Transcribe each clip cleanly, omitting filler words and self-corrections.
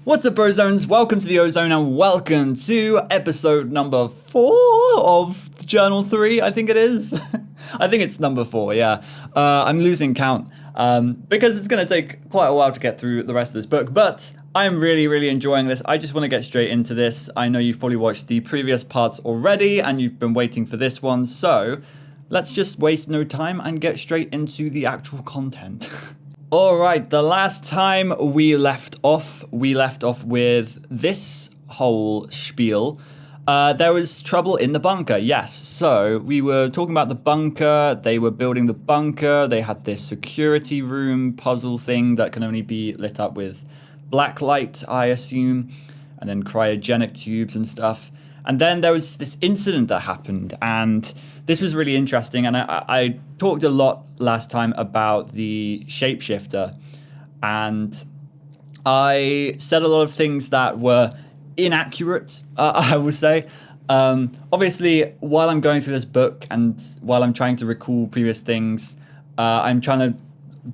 What's up, Ozones? Welcome to the Ozone and welcome to episode number 4 of Journal 3, I think it is. I think it's number 4, yeah. I'm losing count because it's going to take quite a while to get through the rest of this book, but I'm really enjoying this. I just want to get straight into this. I know you've probably watched the previous parts already and you've been waiting for this one, so let's just waste no time and get straight into the actual content. Alright, the last time we left off with this whole spiel. There was trouble in the bunker, yes. So we were talking about the bunker, they were building the bunker, they had this security room puzzle thing that can only be lit up with black light, I assume, and then cryogenic tubes and stuff. And then there was this incident that happened, and this was really interesting, and I talked a lot last time about the shapeshifter, and I said a lot of things that were inaccurate, I would say. Obviously, while I'm going through this book, and while I'm trying to recall previous things, I'm trying to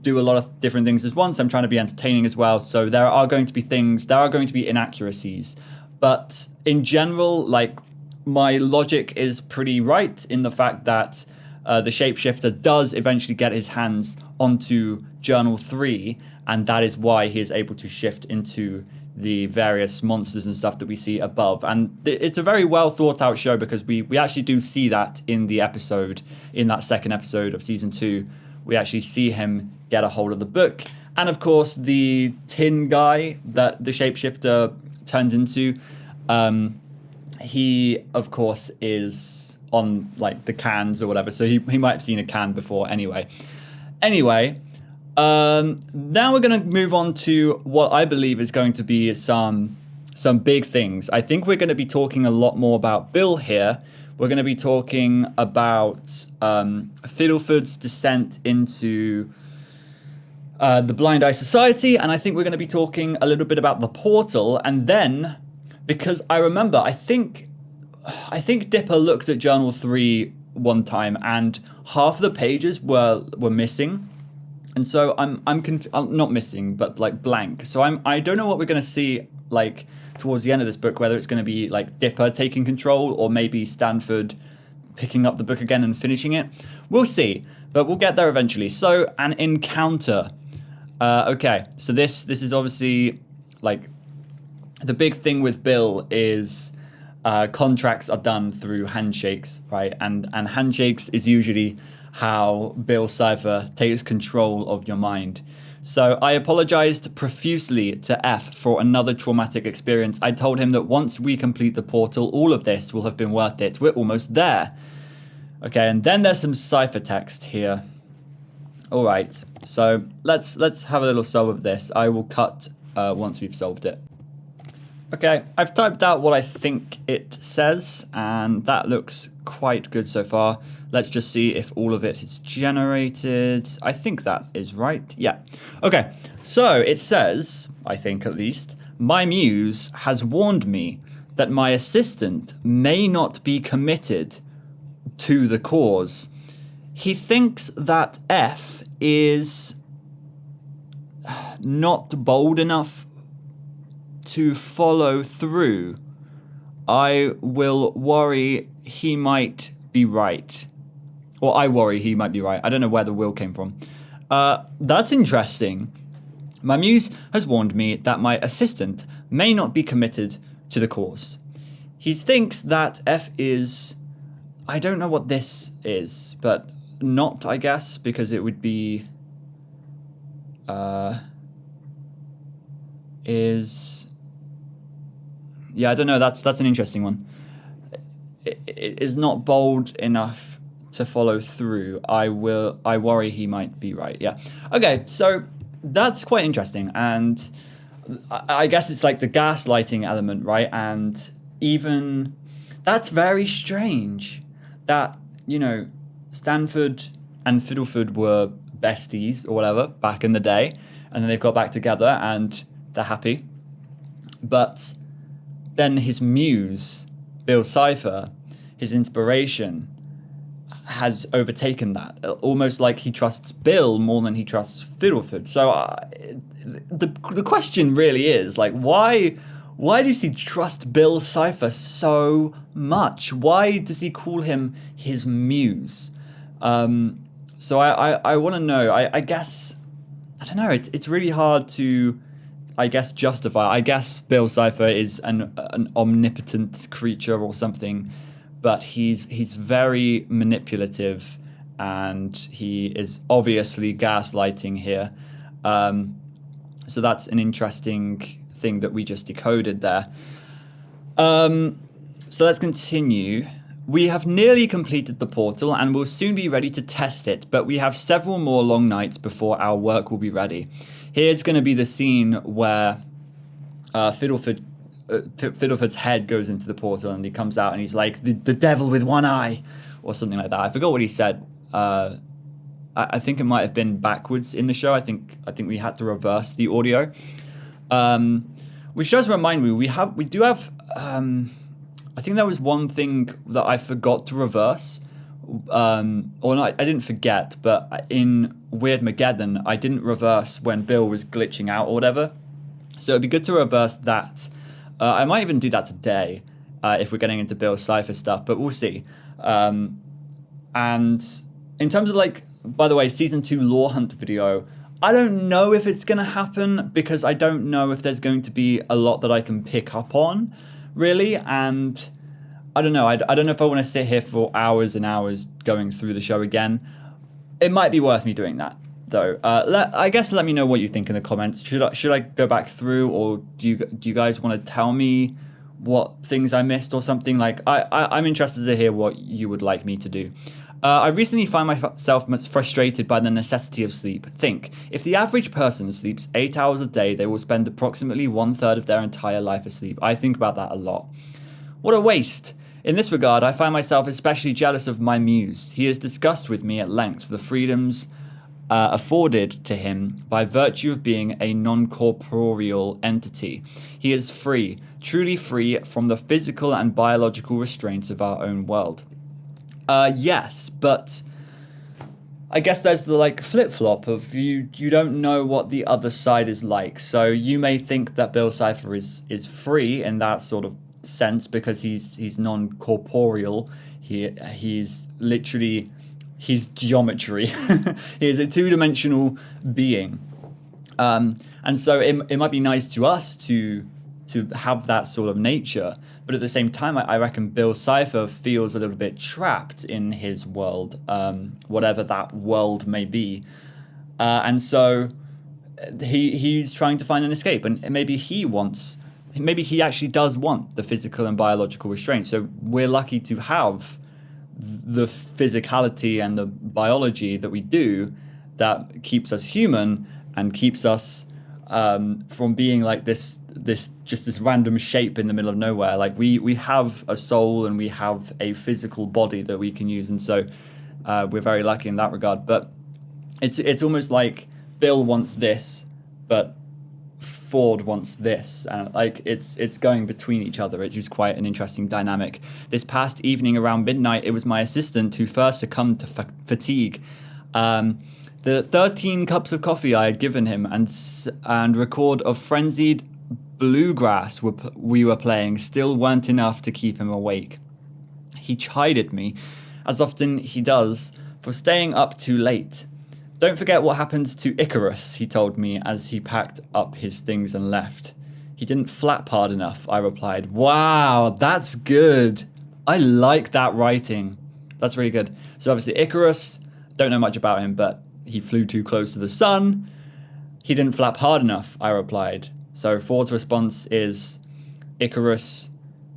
do a lot of different things at once. I'm trying to be entertaining as well, so there are going to be inaccuracies. But in general, like, my logic is pretty right in the fact that the shapeshifter does eventually get his hands onto Journal 3, and that is why he is able to shift into the various monsters and stuff that we see above. And it's a very well thought out show because we actually do see that in the episode, in that second episode of season 2. We actually see him get a hold of the book. And of course, the tin guy that the shapeshifter turns into, he, of course, is on, like, the cans or whatever, so he might have seen a can before anyway. Anyway, now we're going to move on to what I believe is going to be some big things. I think we're going to be talking a lot more about Bill here. We're going to be talking about Fiddleford's descent into the Blind Eye Society, and I think we're going to be talking a little bit about the portal, and then, because I remember, I think Dipper looked at Journal 3 one time, and half the pages were missing, and so I'm not missing, but like blank. So I don't know what we're going to see like towards the end of this book, whether it's going to be like Dipper taking control or maybe Stanford picking up the book again and finishing it. We'll see, but we'll get there eventually. So an encounter. Okay, so this is obviously like. The big thing with Bill is contracts are done through handshakes, right? And handshakes is usually how Bill Cipher takes control of your mind. So I apologized profusely to F for another traumatic experience. I told him that once we complete the portal, all of this will have been worth it. We're almost there. Okay, and then there's some cipher text here. All right, so let's have a little solve of this. I will cut once we've solved it. Okay, I've typed out what I think it says, and that looks quite good so far. Let's just see if all of it is generated. I think that is right. Yeah. Okay, so it says, I think at least, my muse has warned me that my assistant may not be committed to the cause. He thinks that F is not bold enough to follow through. I will worry he might be right. Or I worry he might be right. I don't know where the will came from. That's interesting. My muse has warned me that my assistant may not be committed to the cause. He thinks that F is... I don't know what this is, but not, I guess, because it would be... Yeah, I don't know. That's an interesting one. It is not bold enough to follow through. I worry he might be right. Yeah. Okay, so that's quite interesting, and I guess it's like the gaslighting element, right? And even that's very strange that, you know, Stanford and Fiddleford were besties or whatever back in the day, and then they've got back together and they're happy, but then his muse, Bill Cipher, his inspiration, has overtaken that, almost like he trusts Bill more than he trusts Fiddleford. So the question really is, like, why does he trust Bill Cipher so much? Why does he call him his muse? So I want to know. I guess, I don't know. It's really hard to, I guess, justify. I guess Bill Cipher is an omnipotent creature or something, but he's very manipulative, and he is obviously gaslighting here. So that's an interesting thing that we just decoded there. So let's continue. We have nearly completed the portal and will soon be ready to test it, but we have several more long nights before our work will be ready. Here's going to be the scene where Fiddleford's head goes into the portal and he comes out and he's like, the devil with one eye, or something like that. I forgot what he said. I think it might have been backwards in the show. I think we had to reverse the audio. Which does remind me, we do have I think there was one thing that I forgot to reverse. Or not, I didn't forget, but in Weirdmageddon, I didn't reverse when Bill was glitching out or whatever. So it'd be good to reverse that. I might even do that today if we're getting into Bill Cipher stuff, but we'll see. And in terms of, like, by the way, Season 2 Lore Hunt video, I don't know if it's going to happen because I don't know if there's going to be a lot that I can pick up on, really. And I don't know. I don't know if I want to sit here for hours and hours going through the show again. It might be worth me doing that, though. I guess let me know what you think in the comments. Should I go back through, or do you guys want to tell me what things I missed or something? Like, I'm interested to hear what you would like me to do. I recently find myself frustrated by the necessity of sleep. Think, if the average person sleeps 8 hours a day, they will spend approximately 1/3 of their entire life asleep. I think about that a lot. What a waste. In this regard, I find myself especially jealous of my muse. He has discussed with me at length the freedoms afforded to him by virtue of being a non-corporeal entity. He is free, truly free from the physical and biological restraints of our own world. Yes, but I guess there's the, like, flip-flop of you don't know what the other side is like. So you may think that Bill Cipher is free in that sort of sense because he's non-corporeal. He's literally, he's geometry. He is a two-dimensional being. And so it might be nice to us to have that sort of nature, but at the same time, I reckon Bill Cipher feels a little bit trapped in his world, whatever that world may be, and so he's trying to find an escape, and maybe he actually does want the physical and biological restraint. So we're lucky to have the physicality and the biology that we do that keeps us human and keeps us from being like this random shape in the middle of nowhere. Like we have a soul and we have a physical body that we can use, and so we're very lucky in that regard. But it's almost like Bill wants this, but Ford wants this, and like it's going between each other. It's just quite an interesting dynamic. This past evening around midnight, it was my assistant who first succumbed to fatigue. The 13 cups of coffee I had given him and record of frenzied bluegrass we were playing still weren't enough to keep him awake. He chided me, as often he does, for staying up too late. Don't forget what happened to Icarus, he told me as he packed up his things and left. He didn't flap hard enough, I replied. Wow, that's good. I like that writing. That's really good. So obviously Icarus, don't know much about him, but he flew too close to the sun. He didn't flap hard enough, I replied. So Ford's response is Icarus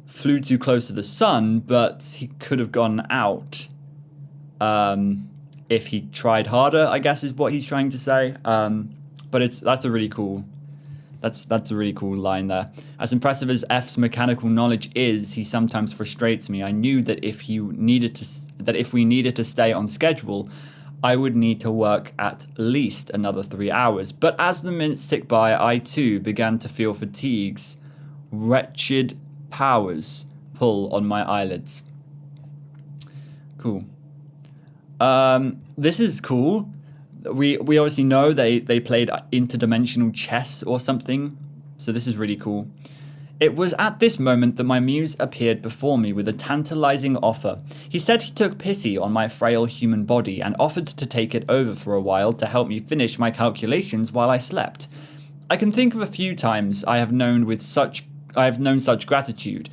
flew too close to the sun, but he could have gone out if he tried harder, I guess is what he's trying to say. But that's a really cool line there. As impressive as F's mechanical knowledge is, he sometimes frustrates me. I knew that if we needed to stay on schedule, I would need to work at least another 3 hours. But as the minutes ticked by, I too began to feel fatigue's wretched powers pull on my eyelids. Cool. This is cool. We obviously know they played interdimensional chess or something, so this is really cool. It was at this moment that my muse appeared before me with a tantalizing offer. He said he took pity on my frail human body and offered to take it over for a while to help me finish my calculations while I slept. I can think of a few times I have known such gratitude.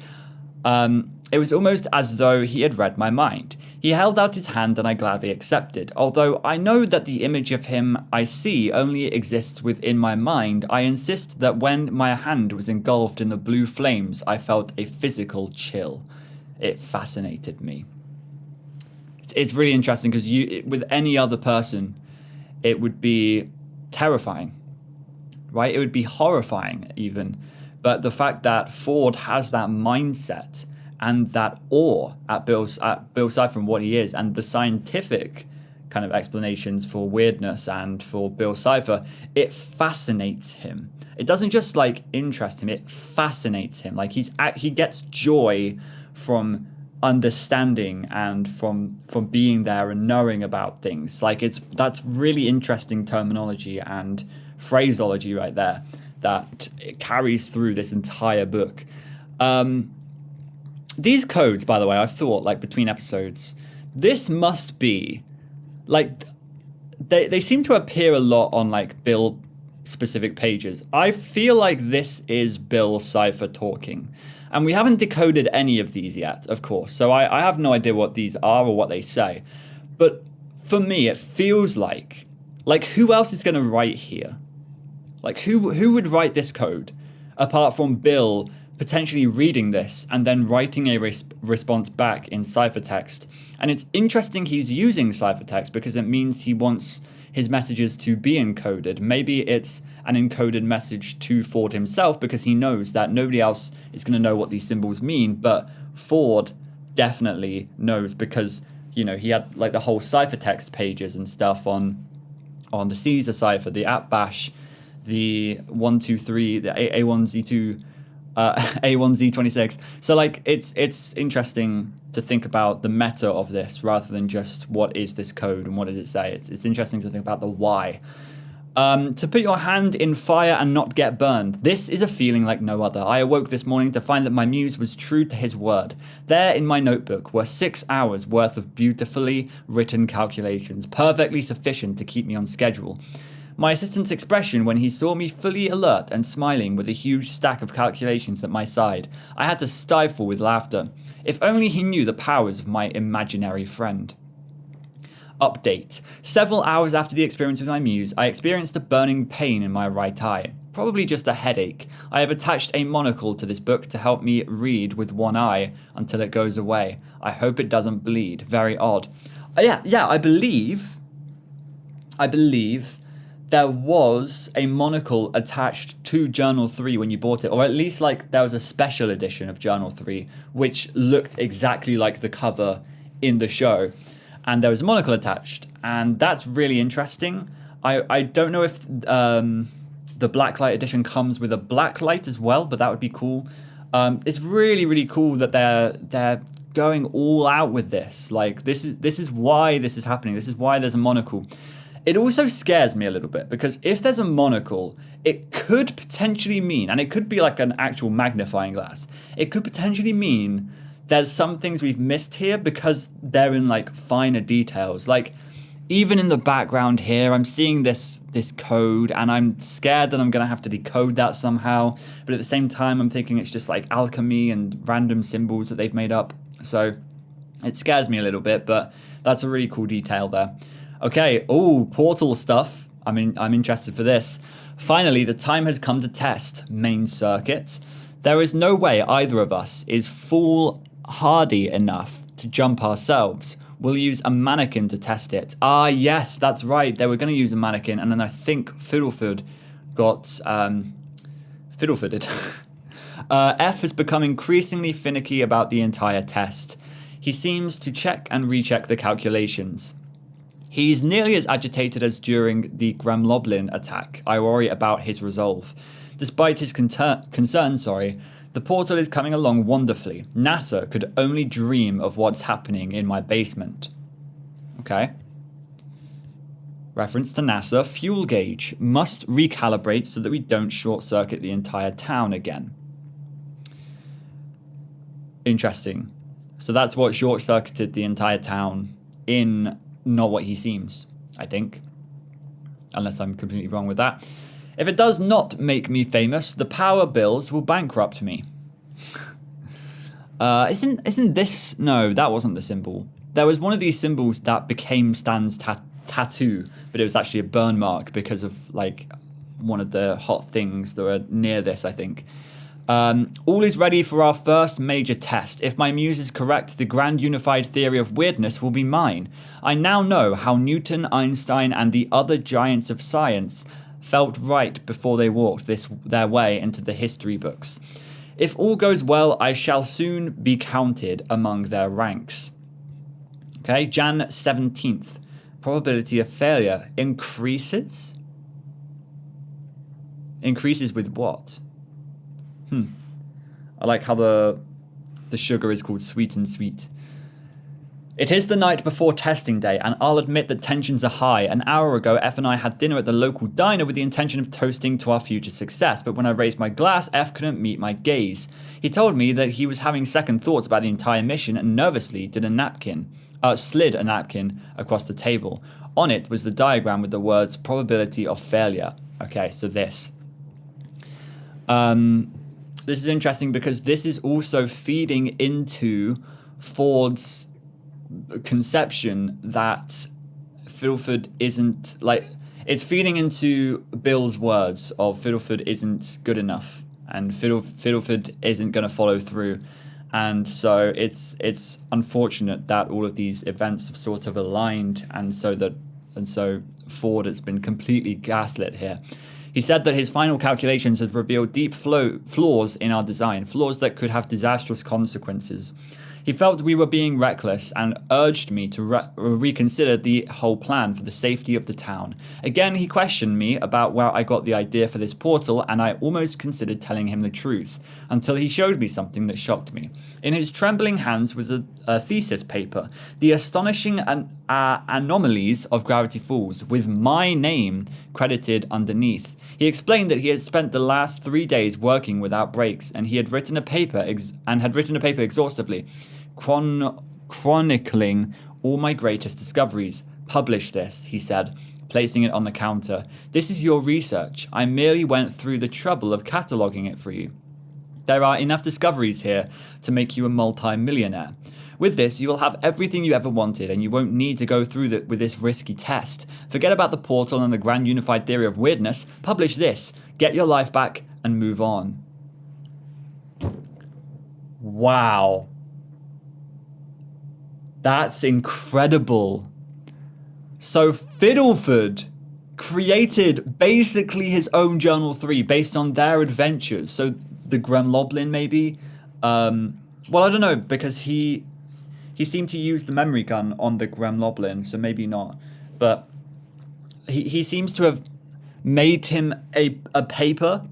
It was almost as though he had read my mind. He held out his hand and I gladly accepted. Although I know that the image of him I see only exists within my mind, I insist that when my hand was engulfed in the blue flames, I felt a physical chill. It fascinated me. It's really interesting because with any other person, it would be terrifying, right? It would be horrifying even. But the fact that Ford has that mindset and that awe at Bill Cipher and what he is, and the scientific kind of explanations for weirdness and for Bill Cipher, it fascinates him. It doesn't just like interest him, it fascinates him. Like he gets joy from understanding and from being there and knowing about things. Like that's really interesting terminology and phraseology right there that it carries through this entire book. These codes, by the way, I've thought, like, between episodes, this must be, like, they seem to appear a lot on, like, Bill-specific pages. I feel like this is Bill Cipher talking. And we haven't decoded any of these yet, of course, so I have no idea what these are or what they say. But for me, it feels like who else is going to write here? Like, who would write this code, apart from Bill potentially reading this and then writing a response back in ciphertext? And it's interesting he's using ciphertext because it means he wants his messages to be encoded. Maybe it's an encoded message to Ford himself because he knows that nobody else is going to know what these symbols mean, but Ford definitely knows because, you know, he had like the whole ciphertext pages and stuff on the Caesar cipher, the Atbash, the 123, the A1Z2, A1Z26. So like it's interesting to think about the meta of this rather than just what is this code and what does it say. It's interesting to think about the why. To put your hand in fire and not get burned. This is a feeling like no other. I awoke this morning to find that my muse was true to his word. There in my notebook were 6 hours worth of beautifully written calculations, perfectly sufficient to keep me on schedule. My assistant's expression when he saw me fully alert and smiling with a huge stack of calculations at my side, I had to stifle with laughter. If only he knew the powers of my imaginary friend. Update. Several hours after the experience with my muse, I experienced a burning pain in my right eye. Probably just a headache. I have attached a monocle to this book to help me read with one eye until it goes away. I hope it doesn't bleed. Very odd. Yeah, I believe there was a monocle attached to Journal 3 when you bought it, or at least like there was a special edition of Journal 3 which looked exactly like the cover in the show, and there was a monocle attached, and that's really interesting. I don't know if the Blacklight edition comes with a blacklight as well, but that would be cool. It's really, really cool that they're going all out with this. Like this is why this is happening. This is why there's a monocle. It also scares me a little bit because if there's a monocle, it could potentially mean, and it could be like an actual magnifying glass, it could potentially mean there's some things we've missed here because they're in like finer details. Like even in the background here, I'm seeing this code and I'm scared that I'm going to have to decode that somehow. But at the same time, I'm thinking it's just like alchemy and random symbols that they've made up. So it scares me a little bit, but that's a really cool detail there. Okay, portal stuff. I'm interested for this. Finally, the time has come to test main circuit. There is no way either of us is foolhardy enough to jump ourselves. We'll use a mannequin to test it. Ah, yes, that's right. They were going to use a mannequin, and then I think Fiddleford got fiddlefooted. F has become increasingly finicky about the entire test. He seems to check and recheck the calculations. He's nearly as agitated as during the Gremloblin attack. I worry about his resolve. Despite his concern, the portal is coming along wonderfully. NASA could only dream of what's happening in my basement. Okay. Reference to NASA. Fuel gauge. Must recalibrate so that we don't short-circuit the entire town again. Interesting. So that's what short-circuited the entire town in Not What He Seems, I think. Unless I'm completely wrong with that. If it does not make me famous, the power bills will bankrupt me. Isn't this... No, that wasn't the symbol. There was one of these symbols that became Stan's tattoo, but it was actually a burn mark because of, like, one of the hot things that were near this, I think. All is ready for our first major test. If my muse is correct, the grand unified theory of weirdness will be mine. I now know how Newton, Einstein, and the other giants of science felt right before they walked their way into the history books. If all goes well, I shall soon be counted among their ranks. Okay, Jan 17th. Probability of failure increases? Increases with what? I like how the sugar is called sweet and sweet. It is the night before testing day, and I'll admit that tensions are high. An hour ago, F and I had dinner at the local diner with the intention of toasting to our future success, but when I raised my glass, F couldn't meet my gaze. He told me that he was having second thoughts about the entire mission and nervously slid a napkin across the table. On it was the diagram with the words probability of failure. Okay, so this. This is interesting because this is also feeding into Ford's conception that Fiddleford isn't, like, it's feeding into Bill's words of Fiddleford isn't good enough and Fiddleford isn't going to follow through. And so it's unfortunate that all of these events have sort of aligned, and so Ford has been completely gaslit here. He said that his final calculations had revealed deep flaws in our design, flaws that could have disastrous consequences. He felt we were being reckless and urged me to reconsider the whole plan for the safety of the town. Again, he questioned me about where I got the idea for this portal, and I almost considered telling him the truth, until he showed me something that shocked me. In his trembling hands was a thesis paper, The Astonishing Anomalies of Gravity Falls, with my name credited underneath. He explained that he had spent the last 3 days working without breaks, and he had written a paper exhaustively, chronicling all my greatest discoveries. Publish this, he said, placing it on the counter. This is your research. I merely went through the trouble of cataloguing it for you. There are enough discoveries here to make you a multi-millionaire. With this, you will have everything you ever wanted, and you won't need to go through with this risky test. Forget about the portal and the grand unified theory of weirdness. Publish this, get your life back, and move on. Wow. That's incredible. So Fiddleford created basically his own Journal 3 based on their adventures. So the Gremloblin, maybe? Well, I don't know, because he seemed to use the memory gun on the Gremloblin, so maybe not. But he seems to have made him a paper,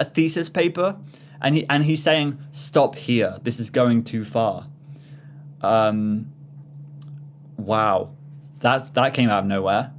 a thesis paper, and he's saying, stop here, this is going too far. Wow. That came out of nowhere.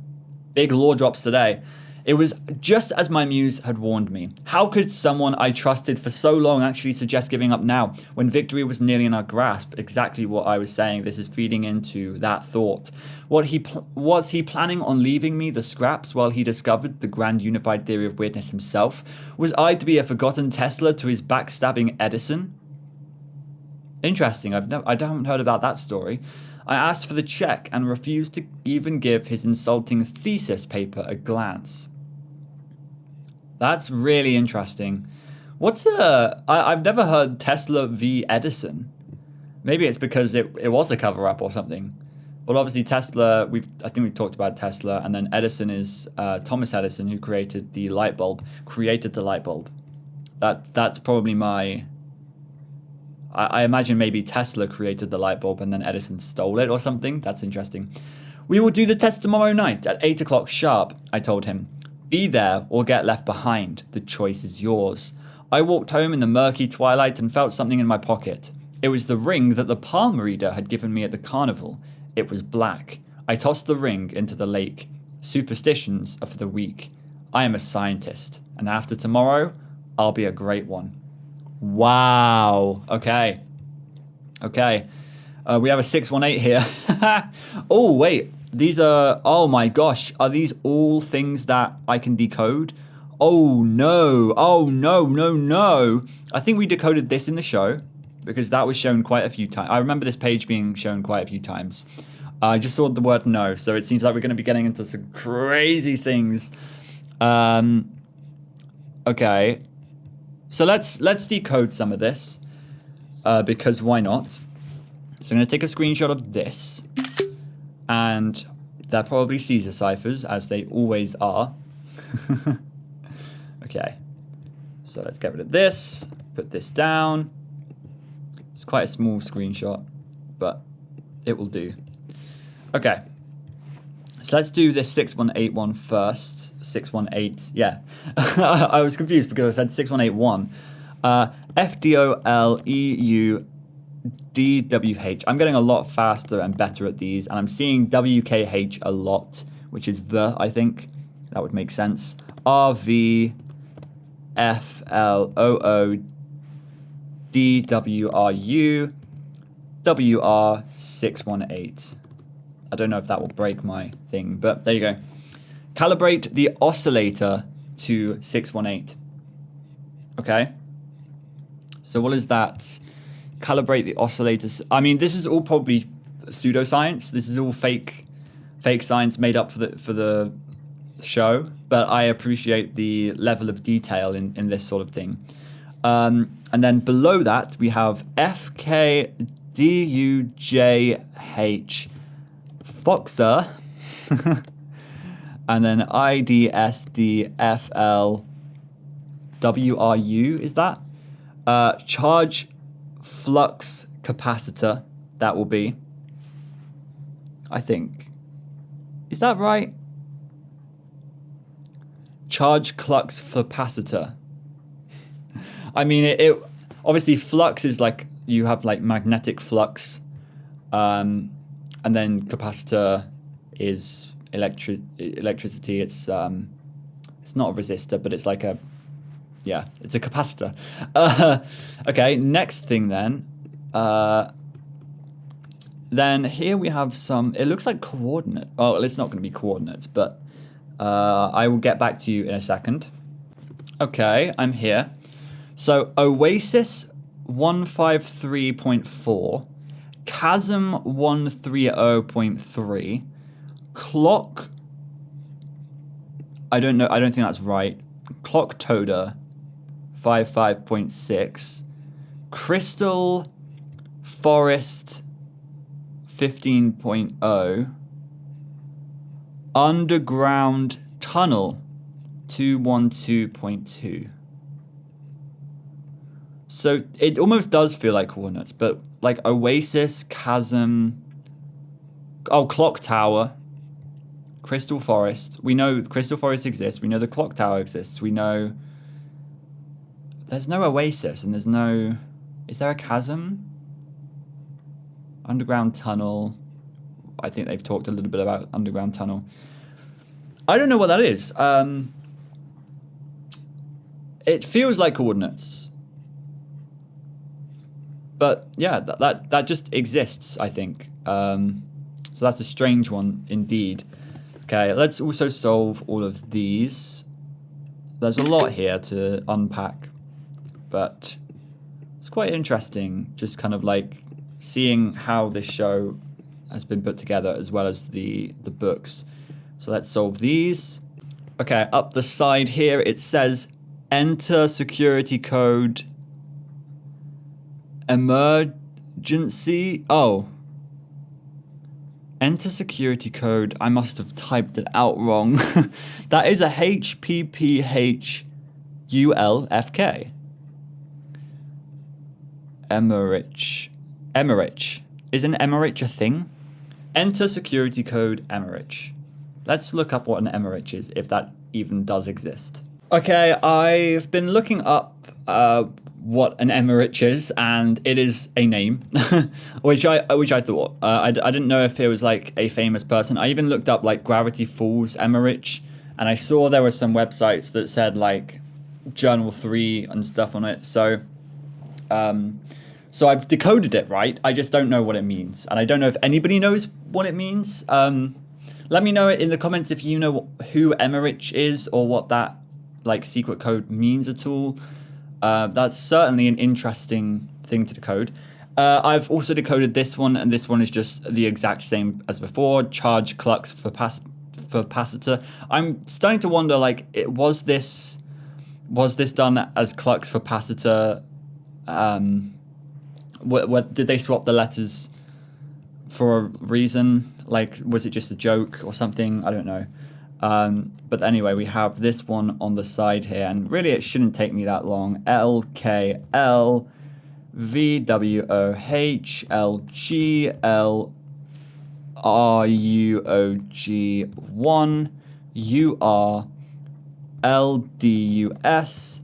Big lore drops today. It was just as my muse had warned me. How could someone I trusted for so long actually suggest giving up now, when victory was nearly in our grasp? Exactly what I was saying. This is feeding into that thought. Was he planning on leaving me the scraps while he discovered the grand unified theory of weirdness himself? Was I to be a forgotten Tesla to his backstabbing Edison? Interesting. I haven't heard about that story. I asked for the check and refused to even give his insulting thesis paper a glance. That's really interesting. I've never heard Tesla v. Edison. Maybe it's because it was a cover-up or something. Well, obviously Tesla, I think we've talked about Tesla, and then Edison is Thomas Edison, who created the light bulb. That's probably my... I imagine maybe Tesla created the light bulb and then Edison stole it or something. That's interesting. We will do the test tomorrow night at 8 o'clock sharp, I told him. Be there or get left behind. The choice is yours. I walked home in the murky twilight and felt something in my pocket. It was the ring that the palm reader had given me at the carnival. It was black. I toss the ring into the lake. Superstitions are for the weak. I am a scientist, and after tomorrow, I'll be a great one. Wow. Okay. Okay. We have a 618 here. Oh, wait. These are... Oh, my gosh. Are these all things that I can decode? Oh, no. Oh, no, no, no. I think we decoded this in the show because that was shown quite a few times. I remember this page being shown quite a few times. I just saw the word no, so it seems like we're going to be getting into some crazy things. Okay. So let's decode some of this because why not? So I'm going to take a screenshot of this, and they're probably Caesar ciphers, as they always are. Okay. So let's get rid of this, put this down. It's quite a small screenshot, but it will do. Okay. So let's do this 6181 first. 618, yeah. I was confused because I said 6181. FDOLEUDWH. I'm getting a lot faster and better at these, and I'm seeing WKH a lot, which is the, I think. That would make sense. RVFLOODWRU WR618. I don't know if that will break my thing, but there you go. Calibrate the oscillator to 618. Okay. So what is that? Calibrate the oscillators. I mean, this is all probably pseudoscience. This is all fake science made up for the show. But I appreciate the level of detail in this sort of thing. And then below that we have FKDUJH Foxer. And then IDSDFLWRU, is that? Charge flux capacitor, that will be. I think. Is that right? Charge flux capacitor. I mean, it obviously flux is like, you have like magnetic flux. And then capacitor is electricity. It's not a resistor, but it's like a, yeah, it's a capacitor. Okay, next thing then. Then here we have some, it looks like coordinate. Oh, it's not going to be coordinates, but I will get back to you in a second. Okay, I'm here. So Oasis 153.4, Chasm 130.3, Clock, I don't know, I don't think that's right. Clock Toda 55.6, Crystal Forest 15.0, Underground Tunnel 212.2. So it almost does feel like coordinates, but like Oasis, Chasm, oh, Clock Tower, Crystal Forest. We know Crystal Forest exists. We know the Clock Tower exists. We know there's no Oasis and there's no... Is there a Chasm? Underground Tunnel. I think they've talked a little bit about Underground Tunnel. I don't know what that is. It feels like coordinates. But yeah, that just exists, I think. So that's a strange one indeed. Okay, let's also solve all of these. There's a lot here to unpack, but it's quite interesting just kind of like seeing how this show has been put together as well as the books. So let's solve these. Okay, up the side here it says enter security code emergency. Oh. Enter security code. I must have typed it out wrong. That is a HPPHULFK. Emmerich. Emmerich. Isn't Emmerich a thing? Enter security code Emmerich. Let's look up what an Emmerich is, if that even does exist. Okay, I've been looking up what an emirate is, and it is a name, which I thought. I didn't know if it was like a famous person. I even looked up like Gravity Falls emirate, and I saw there were some websites that said like Journal 3 and stuff on it. So so I've decoded it, right? I just don't know what it means, and I don't know if anybody knows what it means. Let me know in the comments if you know who emirate is or what that like secret code means at all. That's certainly an interesting thing to decode. I've also decoded this one, and this one is just the exact same as before. Charge clux for capacitor. I'm starting to wonder, like, was this done as clux for capacitor? What did they swap the letters for a reason? Like, was it just a joke or something? I don't know. But anyway, we have this one on the side here, and really it shouldn't take me that long. L, K, L, V, W, O, H, L, G, L, R, U, O, G, 1, U, R, L, D, U, S,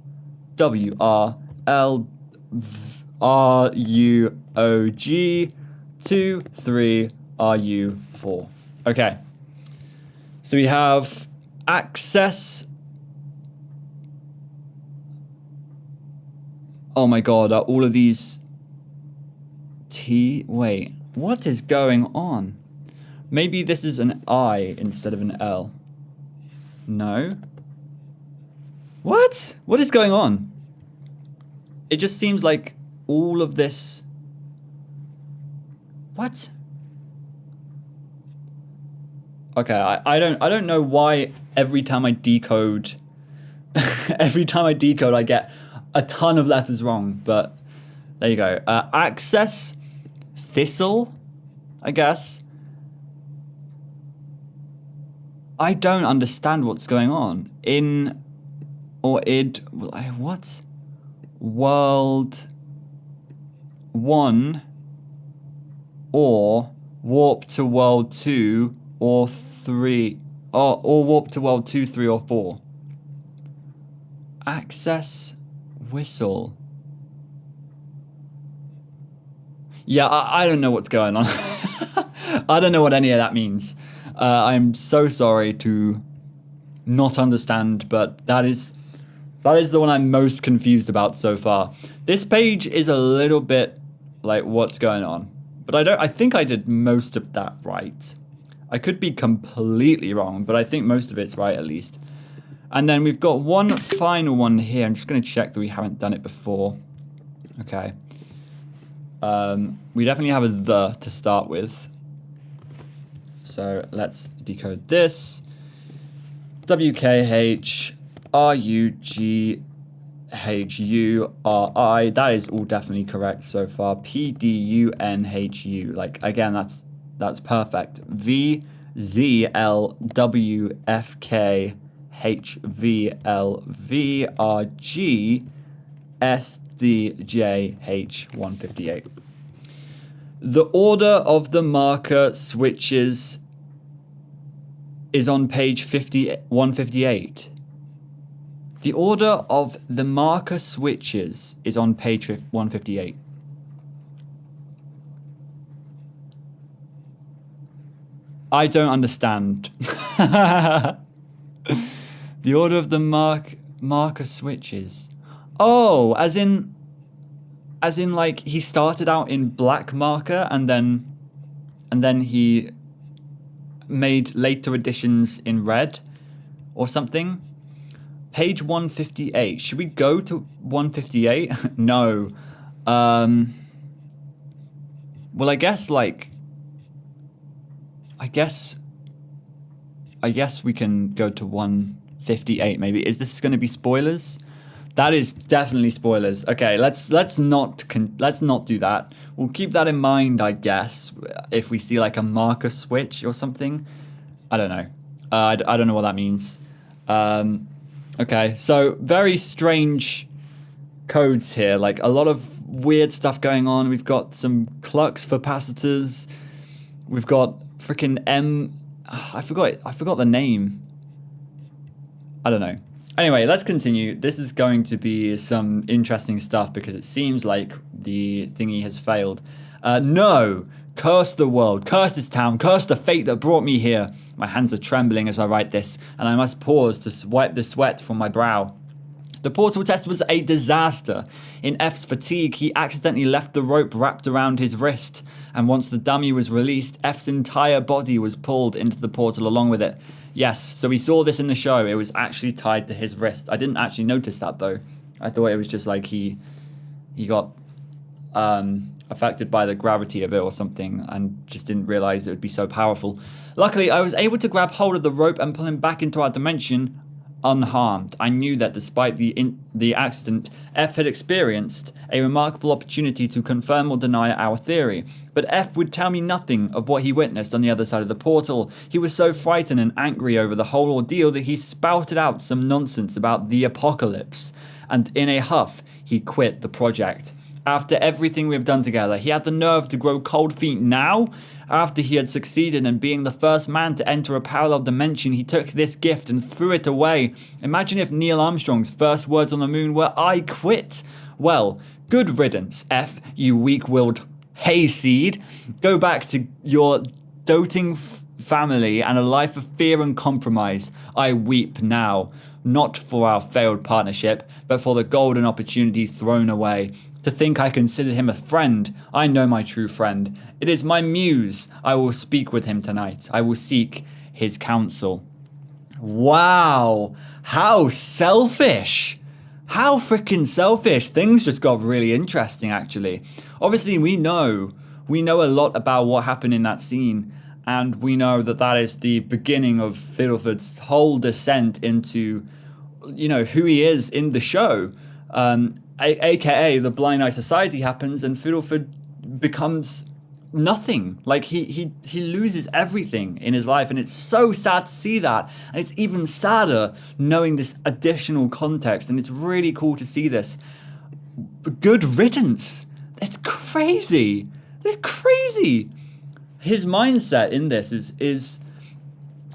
W, R, L, R, U, O, G, 2, 3, R, U, 4. Okay. So we have access. Oh my god, are all of these T? Wait, what is going on? Maybe this is an I instead of an L. No? What? What is going on? It just seems like all of this... What? Okay, I don't know why every time I decode I get a ton of letters wrong, but there you go. Access thistle, I guess. I don't understand what's going on. In or id what? World 1 or warp to world 2 or 3 or warp to world 2, 3 or 4. Access whistle. Yeah, I don't know what's going on. I don't know what any of that means. I'm so sorry to not understand, but that is the one I'm most confused about so far. This page is a little bit like, what's going on? But I think I did most of that right. I could be completely wrong, but I think most of it's right at least. And then we've got one final one here. I'm just going to check that we haven't done it before. Okay. We definitely have a the to start with. So let's decode this. WKH RUGHURI. That is all definitely correct so far. PDUNHU. Like, again, that's perfect. VZLWFK HVLVRGSDJH158. The order of the marker switches is on page 158. The order of the marker switches is on page 158. I don't understand. The order of the marker switches. Oh, as in like he started out in black marker and then he made later additions in red or something. Page 158. Should we go to 158? No. Well, I guess we can go to 158 maybe. Is this going to be spoilers? That is definitely spoilers. Okay, let's not do that. We'll keep that in mind, I guess, if we see like a marker switch or something. I don't know. I don't know what that means. Okay, so very strange codes here. Like a lot of weird stuff going on. We've got some clux for capacitors. We've got freaking I forgot the name. I don't know. Anyway, let's continue. This is going to be some interesting stuff because it seems like the thingy has failed. No! Curse the world, curse this town, curse the fate that brought me here. My hands are trembling as I write this, and I must pause to wipe the sweat from my brow. The portal test was a disaster. In F's fatigue, he accidentally left the rope wrapped around his wrist, and once the dummy was released, F's entire body was pulled into the portal along with it. Yes, so we saw this in the show. It was actually tied to his wrist. I didn't actually notice that, though. I thought it was just like he got affected by the gravity of it or something and just didn't realize it would be so powerful. Luckily, I was able to grab hold of the rope and pull him back into our dimension unharmed. I knew that despite the accident, F had experienced a remarkable opportunity to confirm or deny our theory. But F would tell me nothing of what he witnessed on the other side of the portal. He was so frightened and angry over the whole ordeal that he spouted out some nonsense about the apocalypse. And in a huff, he quit the project. After everything we've done together, he had the nerve to grow cold feet now? After he had succeeded in being the first man to enter a parallel dimension, he took this gift and threw it away. Imagine if Neil Armstrong's first words on the moon were, "I quit." Well, good riddance, F, you weak-willed hayseed. Go back to your doting family and a life of fear and compromise. I weep now, not for our failed partnership, but for the golden opportunity thrown away. To think I considered him a friend. I know my true friend. It is my muse. I will speak with him tonight. I will seek his counsel. Wow. How selfish. How freaking selfish. Things just got really interesting, actually. Obviously, we know a lot about what happened in that scene. And we know that that is the beginning of Fiddleford's whole descent into, who he is in the show. AKA the Blind Eye Society happens and Fiddleford becomes nothing. Like he loses everything in his life, and it's so sad to see that. And it's even sadder knowing this additional context, and it's really cool to see this. Good riddance. It's crazy. It's crazy. His mindset in this is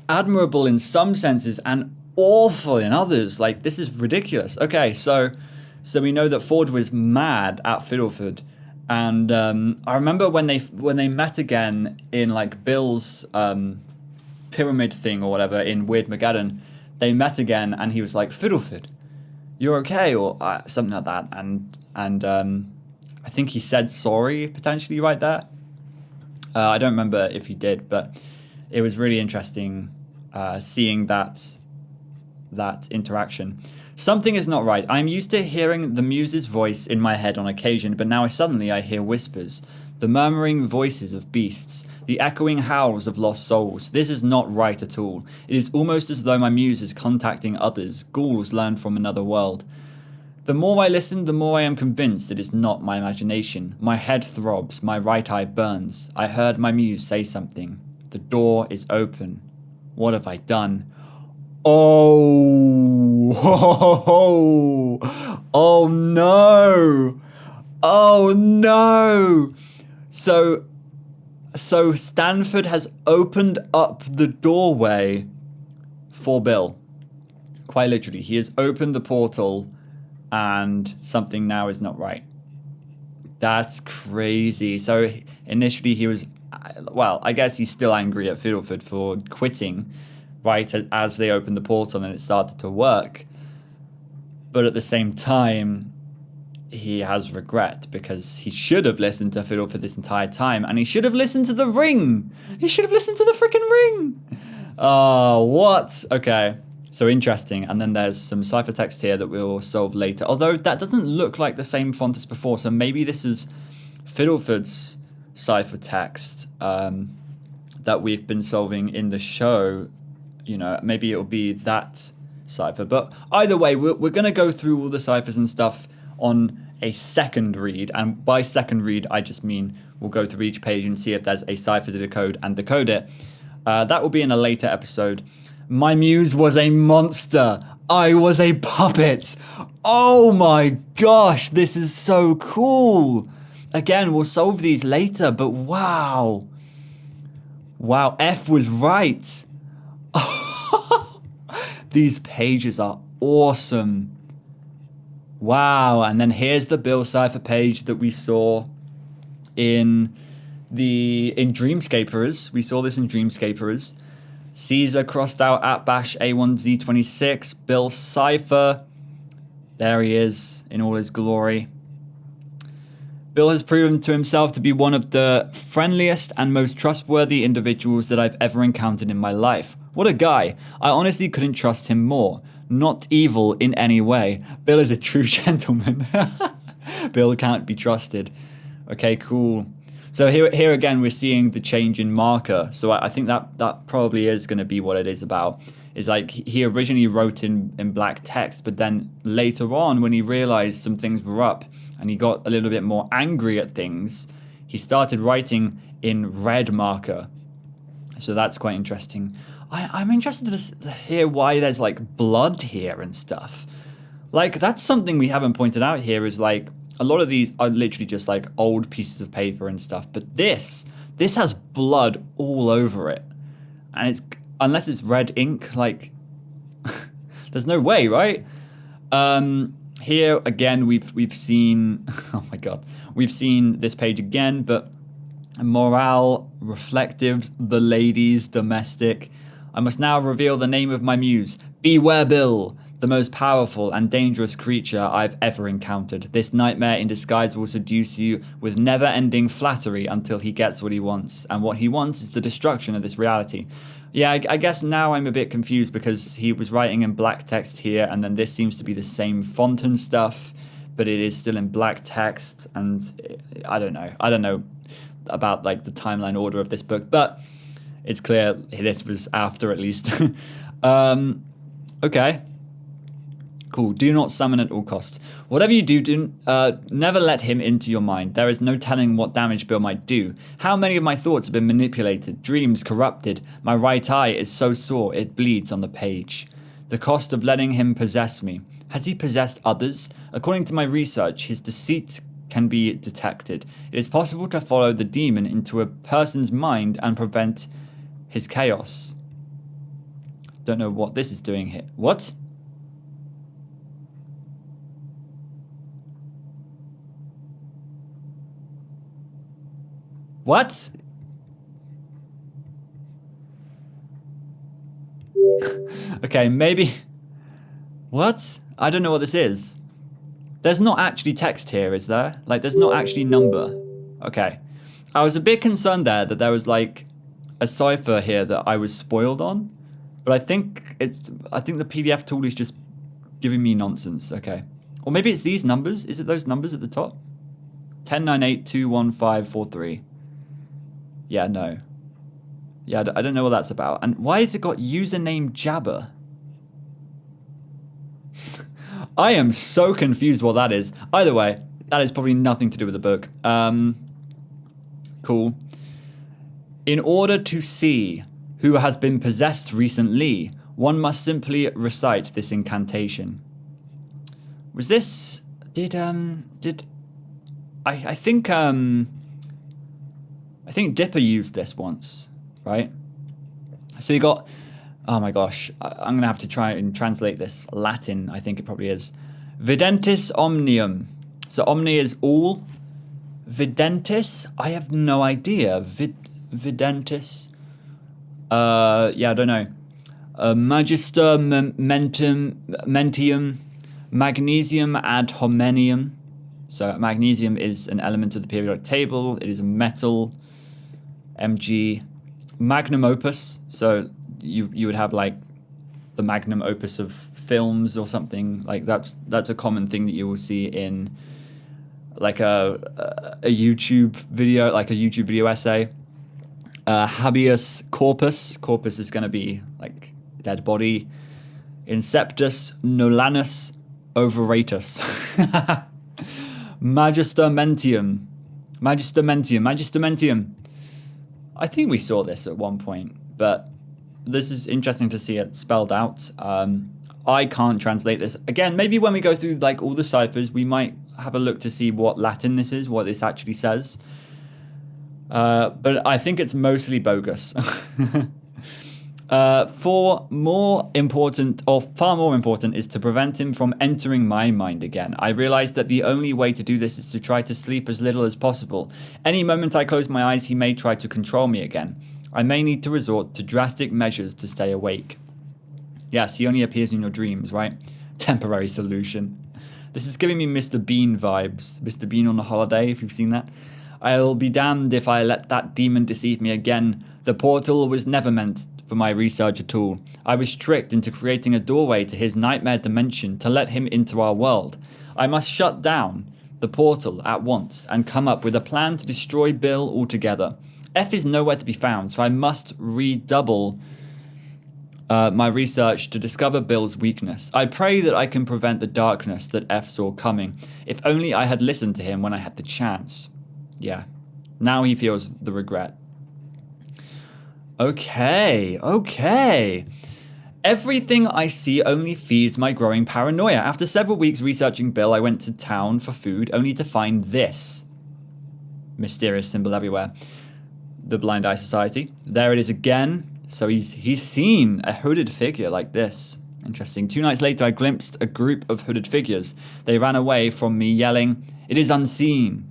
admirable in some senses and awful in others. Like, this is ridiculous. Okay, so we know that Ford was mad at Fiddleford, and I remember when they met again in like Bill's pyramid thing or whatever in Weird Mageddon. They met again, and he was like, "Fiddleford, you're okay," or something like that, and I think he said sorry potentially right there. I don't remember if he did, but it was really interesting seeing that interaction. Something is not right. I am used to hearing the muse's voice in my head on occasion, but now suddenly I hear whispers, the murmuring voices of beasts, the echoing howls of lost souls. This is not right at all. It is almost as though my muse is contacting others, ghouls learned from another world. The more I listen, the more I am convinced it is not my imagination. My head throbs, my right eye burns. I heard my muse say something. The door is open. What have I done? Oh, oh no, oh no. So Stanford has opened up the doorway for Bill. Quite literally, he has opened the portal and something now is not right. That's crazy. So initially he was, well, I guess he's still angry at Fiddleford for quitting right as they opened the portal and it started to work. But at the same time, he has regret because he should have listened to Fiddleford this entire time, and he should have listened to the ring. He should have listened to the freaking ring. Oh, what? Okay, so interesting. And then there's some ciphertext here that we'll solve later. Although that doesn't look like the same font as before, so maybe this is Fiddleford's ciphertext that we've been solving in the show. Maybe it'll be that cipher. But either way, we're going to go through all the ciphers and stuff on a second read. And by second read, I just mean we'll go through each page and see if there's a cipher to decode and decode it. That will be in a later episode. My muse was a monster. I was a puppet. Oh my gosh, this is so cool. Again, we'll solve these later, but wow. Wow, F was right. These pages are awesome. Wow. And then here's the Bill cipher page that we saw in Dreamscaperers. We saw this in Dreamscaperers. Caesar crossed out at bash A1Z26. Bill cipher. There he is in all his glory. Bill has proven to himself to be one of the friendliest and most trustworthy individuals that I've ever encountered in my life. What a guy. I honestly couldn't trust him more. Not evil in any way. Bill is a true gentleman. Bill can't be trusted. Okay, cool. So here again, we're seeing the change in marker. So I think that probably is going to be what it is about. Is like he originally wrote in black text, but then later on when he realized some things were up and he got a little bit more angry at things, he started writing in red marker. So that's quite interesting. I'm interested to hear why there's like blood here and stuff. Like that's something we haven't pointed out here is like a lot of these are literally just like old pieces of paper and stuff. But this has blood all over it. And it's, unless it's red ink, like there's no way, right? Here again, we've seen, oh my God, we've seen this page again, but morale, reflectives, the ladies, domestic. I must now reveal the name of my muse. Beware Bill, the most powerful and dangerous creature I've ever encountered. This nightmare in disguise will seduce you with never-ending flattery until he gets what he wants. And what he wants is the destruction of this reality. Yeah, I guess now I'm a bit confused because he was writing in black text here, and then this seems to be the same font and stuff, but it is still in black text, and I don't know about like the timeline order of this book, but it's clear this was after at least. Okay. Cool. Do not summon at all costs. Whatever you do, never let him into your mind. There is no telling what damage Bill might do. How many of my thoughts have been manipulated, dreams corrupted? My right eye is so sore it bleeds on the page. The cost of letting him possess me. Has he possessed others? According to my research, his deceit can be detected. It is possible to follow the demon into a person's mind and prevent his chaos. Don't know what this is doing here. What? What? Okay, maybe... What? I don't know what this is. There's not actually text here, is there? Like, there's not actually number. Okay. I was a bit concerned there that there was, like, a cipher here that I was spoiled on. But I think the PDF tool is just giving me nonsense. Okay. Or maybe it's these numbers. Is it those numbers at the top? 1098211543. Yeah, no. Yeah, I don't know what that's about. And why has it got username Jabber? I am so confused what that is. Either way, that is probably nothing to do with the book. Cool. In order to see who has been possessed recently, one must simply recite this incantation. Was this... I think Dipper used this once, right? So you got... Oh my gosh, I'm going to have to try and translate this. Latin, I think it probably is. Videntis omnium. So omni is all. Videntis? I have no idea. Videntis? Yeah, I don't know. Magister mentium. Magnesium ad hominium. So magnesium is an element of the periodic table. It is a metal. Mg. Magnum opus. So you would have like the magnum opus of films or something. Like that's a common thing that you will see in like a YouTube video, like a YouTube video essay. Habeas corpus. Corpus is going to be like dead body. Inceptus nolanus overatus. Magister mentium. I think we saw this at one point, but this is interesting to see it spelled out. I can't translate this. Again, maybe when we go through like all the ciphers, we might have a look to see what Latin this is, what this actually says. But I think it's mostly bogus. Far more important is to prevent him from entering my mind again. I realize that the only way to do this is to try to sleep as little as possible. Any moment I close my eyes, he may try to control me again. I may need to resort to drastic measures to stay awake. Yes, he only appears in your dreams, right? Temporary solution. This is giving me Mr. Bean vibes. Mr. Bean on a holiday, if you've seen that. I'll be damned if I let that demon deceive me again. The portal was never meant for my research at all. I was tricked into creating a doorway to his nightmare dimension to let him into our world. I must shut down the portal at once and come up with a plan to destroy Bill altogether. F is nowhere to be found, so I must redouble my research to discover Bill's weakness. I pray that I can prevent the darkness that F saw coming. If only I had listened to him when I had the chance. Yeah. Now he feels the regret. Okay. Everything I see only feeds my growing paranoia. After several weeks researching Bill, I went to town for food, only to find this. Mysterious symbol everywhere. The Blind Eye Society. There it is again. So he's seen a hooded figure like this. Interesting. 2 nights later, I glimpsed a group of hooded figures. They ran away from me, yelling, "It is unseen."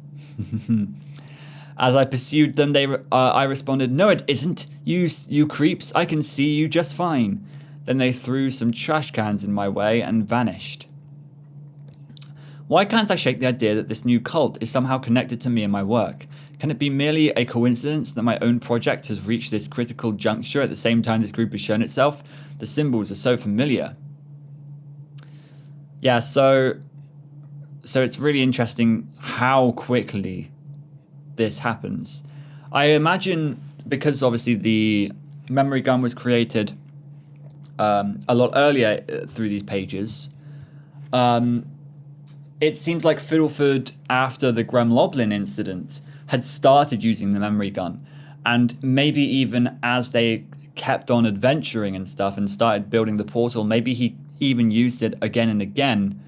As I pursued them, I responded, "No, it isn't. You creeps. I can see you just fine." Then they threw some trash cans in my way and vanished. Why can't I shake the idea that this new cult is somehow connected to me and my work? Can it be merely a coincidence that my own project has reached this critical juncture at the same time this group has shown itself? The symbols are so familiar. Yeah, so it's really interesting how quickly this happens. I imagine because obviously the memory gun was created a lot earlier through these pages. It seems like Fiddleford, after the Gremloblin incident, had started using the memory gun, and maybe even as they kept on adventuring and stuff and started building the portal, maybe he even used it again and again.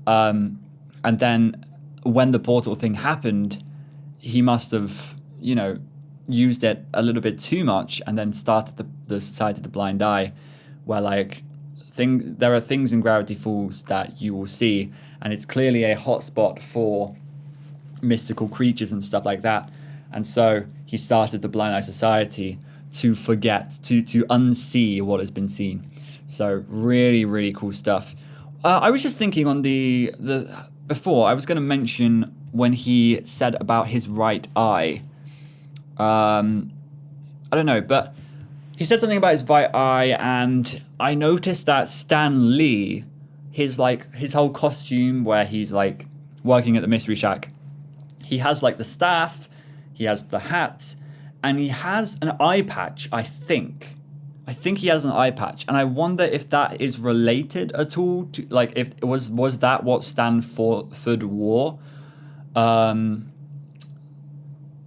And then when the portal thing happened, he must have, used it a little bit too much, and then started the Society of the Blind Eye, where there are things in Gravity Falls that you will see, and it's clearly a hotspot for mystical creatures and stuff like that. And so he started the Blind Eye Society to forget, to unsee what has been seen. So really, really cool stuff. I was just thinking on the before, I was going to mention when he said about his right eye. I don't know, but he said something about his right eye, and I noticed that Stan Lee, his whole costume where he's like working at the Mystery Shack, he has like the staff, he has the hat, and he has an eye patch, I think he has an eye patch, and I wonder if that is related at all to, like, if it was that what Stanford wore?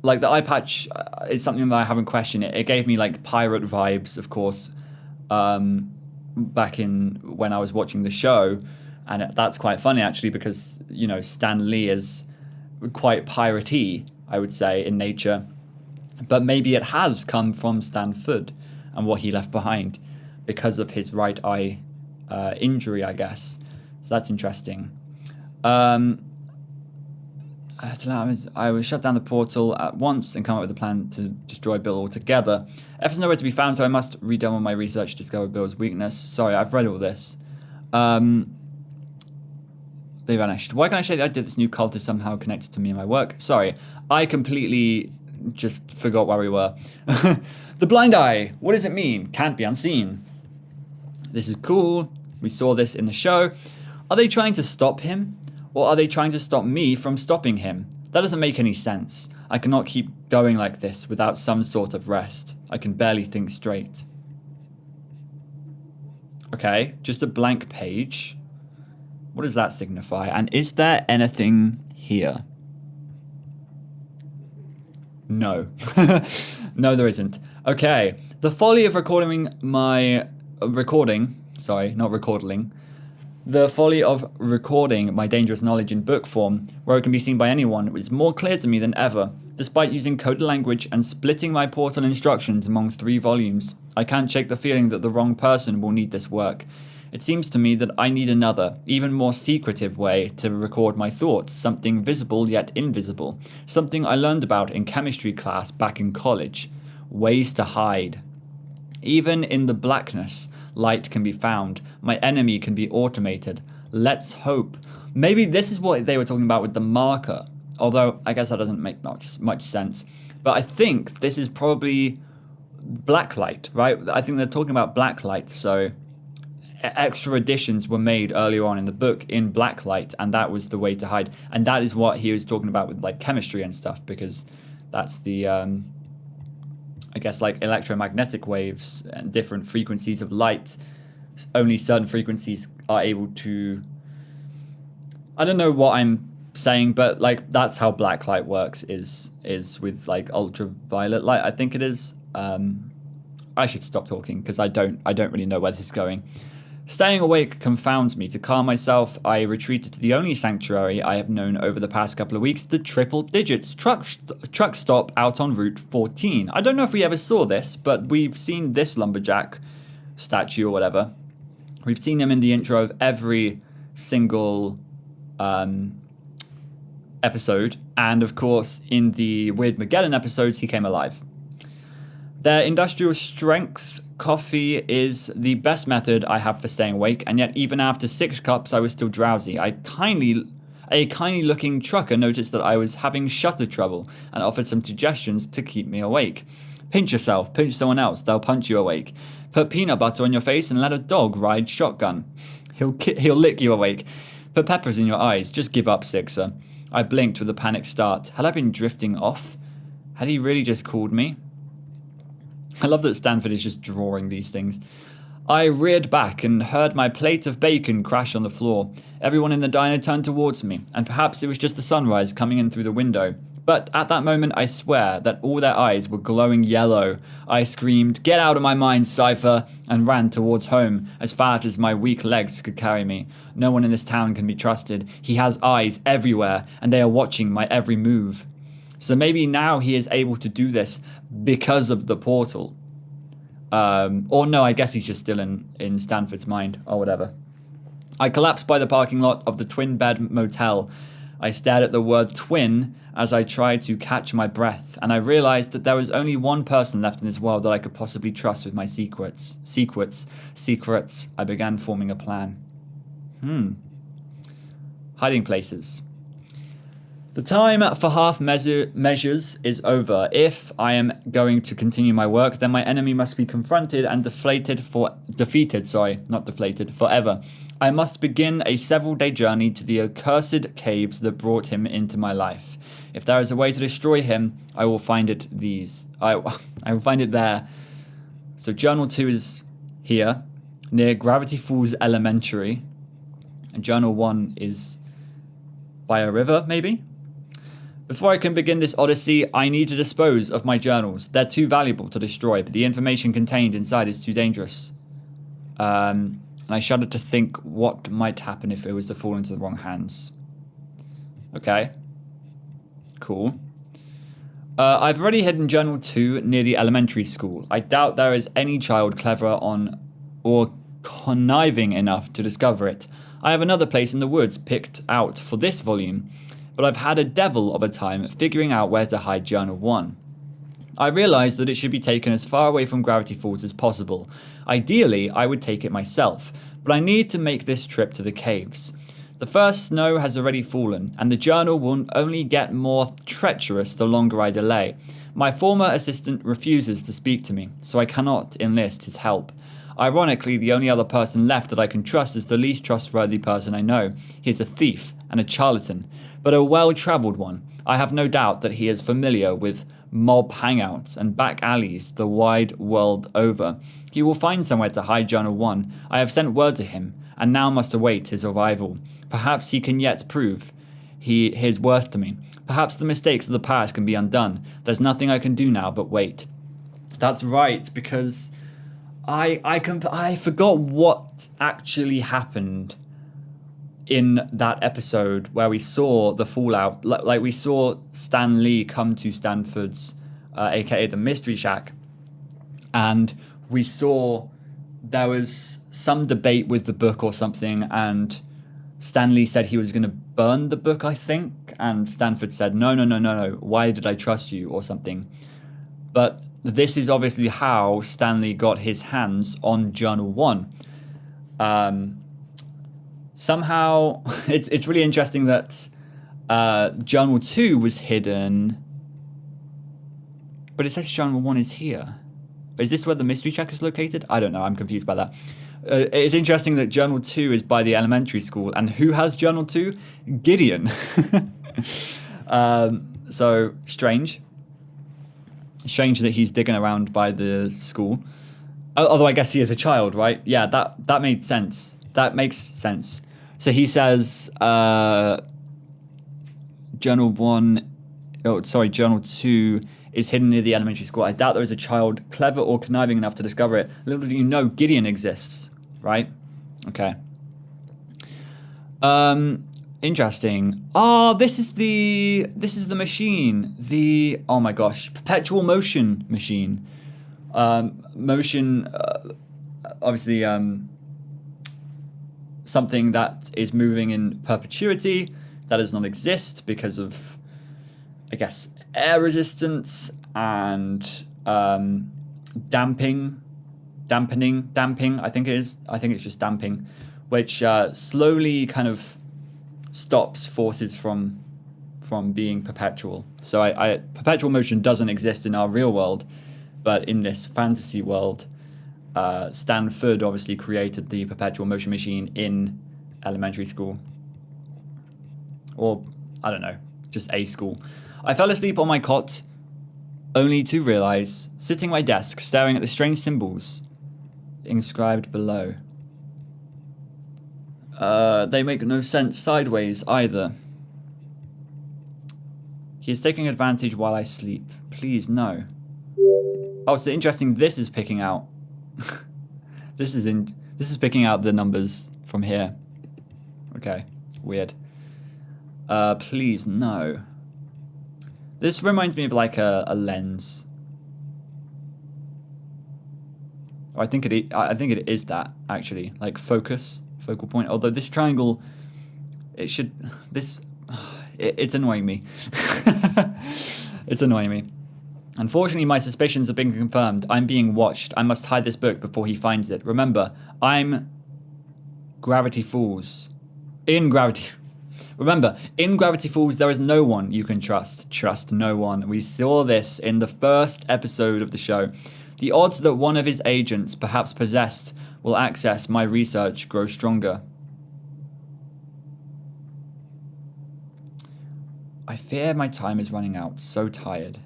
Like the eye patch is something that I haven't questioned. It gave me like pirate vibes, of course, back in when I was watching the show, and that's quite funny actually because Stan Lee is quite piratey, I would say, in nature, but maybe it has come from Stanford and what he left behind because of his right eye injury, I guess. So that's interesting. I will shut down the portal at once and come up with a plan to destroy Bill altogether. F is nowhere to be found, so I must redouble my research to discover Bill's weakness. Sorry, I've read all this. They vanished. Why can I shake the idea this new cult is somehow connected to me and my work? Sorry, I completely just forgot where we were. The blind eye. What does it mean? Can't be unseen. This is cool. We saw this in the show. Are they trying to stop him? Or are they trying to stop me from stopping him? That doesn't make any sense. I cannot keep going like this without some sort of rest. I can barely think straight. Okay, just a blank page. What does that signify? And is there anything here? No. No, there isn't. Okay, the folly of recording. The folly of recording my dangerous knowledge in book form, where it can be seen by anyone, is more clear to me than ever. Despite using coded language and splitting my portal instructions among 3 volumes, I can't shake the feeling that the wrong person will need this work. It seems to me that I need another, even more secretive way to record my thoughts, something visible yet invisible, something I learned about in chemistry class back in college. Ways to hide. Even in the blackness, light can be found. My enemy can be automated. Let's hope. Maybe this is what they were talking about with the marker, although I guess that doesn't make much sense. But I think this is probably blacklight, right? I think they're talking about blacklight, so extra additions were made earlier on in the book in blacklight, and that was the way to hide. And that is what he was talking about with like chemistry and stuff, because that's the I guess like electromagnetic waves and different frequencies of light. Only certain frequencies are able to, I don't know what I'm saying, but like that's how blacklight works, is with like ultraviolet light, I think it is. I should stop talking because I don't really know where this is going. Staying awake confounds me. To calm myself, I retreated to the only sanctuary I have known over the past couple of weeks, the Triple Digits truck stop out on Route 14. I don't know if we ever saw this, but we've seen this lumberjack statue or whatever. We've seen him in the intro of every single episode, and of course in the Weird Mageddon episodes he came alive. Their industrial strength coffee is the best method I have for staying awake, and yet even after 6 cups I was still drowsy. A kindly looking trucker noticed that I was having shutter trouble and offered some suggestions to keep me awake. Pinch yourself, pinch someone else, they'll punch you awake. Put peanut butter on your face and let a dog ride shotgun. He'll lick you awake. Put peppers in your eyes, just give up, Sixer. I blinked with a panicked start. Had I been drifting off? Had he really just called me? I love that Stanford is just drawing these things. I reared back and heard my plate of bacon crash on the floor. Everyone in the diner turned towards me, and perhaps it was just the sunrise coming in through the window. But at that moment, I swear that all their eyes were glowing yellow. I screamed, "Get out of my mind, Cypher!" and ran towards home, as fast as my weak legs could carry me. No one in this town can be trusted. He has eyes everywhere, and they are watching my every move. So maybe now he is able to do this because of the portal. Or no, I guess he's just still in Stanford's mind, or whatever. I collapsed by the parking lot of the twin-bed motel. I stared at the word twin as I tried to catch my breath, and I realized that there was only one person left in this world that I could possibly trust with my secrets. I began forming a plan. Hiding places. The time for half measures is over. If I am going to continue my work, then my enemy must be confronted and defeated forever. I must begin a several-day journey to the accursed caves that brought him into my life. If there is a way to destroy him, I will find it I will find it there. So Journal 2 is here, near Gravity Falls Elementary. And Journal 1 is by a river, maybe? Before I can begin this odyssey, I need to dispose of my journals. They're too valuable to destroy, but the information contained inside is too dangerous. And I shudder to think what might happen if it was to fall into the wrong hands. Okay. Cool. I've already hidden Journal 2 near the elementary school. I doubt there is any child clever on or conniving enough to discover it. I have another place in the woods picked out for this volume, but I've had a devil of a time figuring out where to hide Journal 1. I realized that it should be taken as far away from Gravity Falls as possible. Ideally, I would take it myself, but I need to make this trip to the caves. The first snow has already fallen, and the journal will only get more treacherous the longer I delay. My former assistant refuses to speak to me, so I cannot enlist his help. Ironically, the only other person left that I can trust is the least trustworthy person I know. He is a thief and a charlatan, but a well-travelled one. I have no doubt that he is familiar with mob hangouts and back alleys the wide world over. He will find somewhere to hide Journal 1. I have sent word to him, and now must await his arrival. Perhaps he can yet prove his worth to me. Perhaps the mistakes of the past can be undone. There's nothing I can do now but wait. That's right, because I forgot what actually happened in that episode where we saw the fallout, like we saw Stan Lee come to Stanford's, aka the Mystery Shack, and we saw there was some debate with the book or something, and Stan Lee said he was going to burn the book, I think, and Stanford said, no, why did I trust you, or something. But this is obviously how Stanley got his hands on Journal 1. Somehow, it's really interesting that Journal 2 was hidden, but it says Journal 1 is here. Is this where the mystery check is located? I don't know, I'm confused by that. It's interesting that Journal 2 is by the elementary school, and who has Journal 2? Gideon. So, strange. Strange that he's digging around by the school. Although I guess he is a child, right? Yeah, that made sense. That makes sense. So he says, Journal 2 is hidden near the elementary school. I doubt there is a child clever or conniving enough to discover it. Little do you know, Gideon exists, right? Okay. Interesting. Oh, this is the machine. The, oh my gosh, perpetual motion machine. Motion, obviously, something that is moving in perpetuity that does not exist because of, I guess, air resistance and damping. I think it is. I think it's just damping, which slowly kind of stops forces from being perpetual. So perpetual motion doesn't exist in our real world, but in this fantasy world, Stanford obviously created the perpetual motion machine in elementary school. Or, I don't know, just a school. I fell asleep on my cot, only to realize, sitting at my desk, staring at the strange symbols inscribed below. They make no sense sideways either. He is taking advantage while I sleep. Please, no. Oh, so interesting. This is picking out. This is picking out the numbers from here. Okay, weird. Please, no. This reminds me of like a lens. Oh, I think it is that actually, like focal point. Although this triangle, it's annoying me. It's annoying me. Unfortunately, my suspicions have been confirmed. I'm being watched. I must hide this book before he finds it. Remember, I'm Gravity Falls. Remember, in Gravity Falls, there is no one you can trust. Trust no one. We saw this in the first episode of the show. The odds that one of his agents, perhaps possessed, will access my research grow stronger. I fear my time is running out. So tired.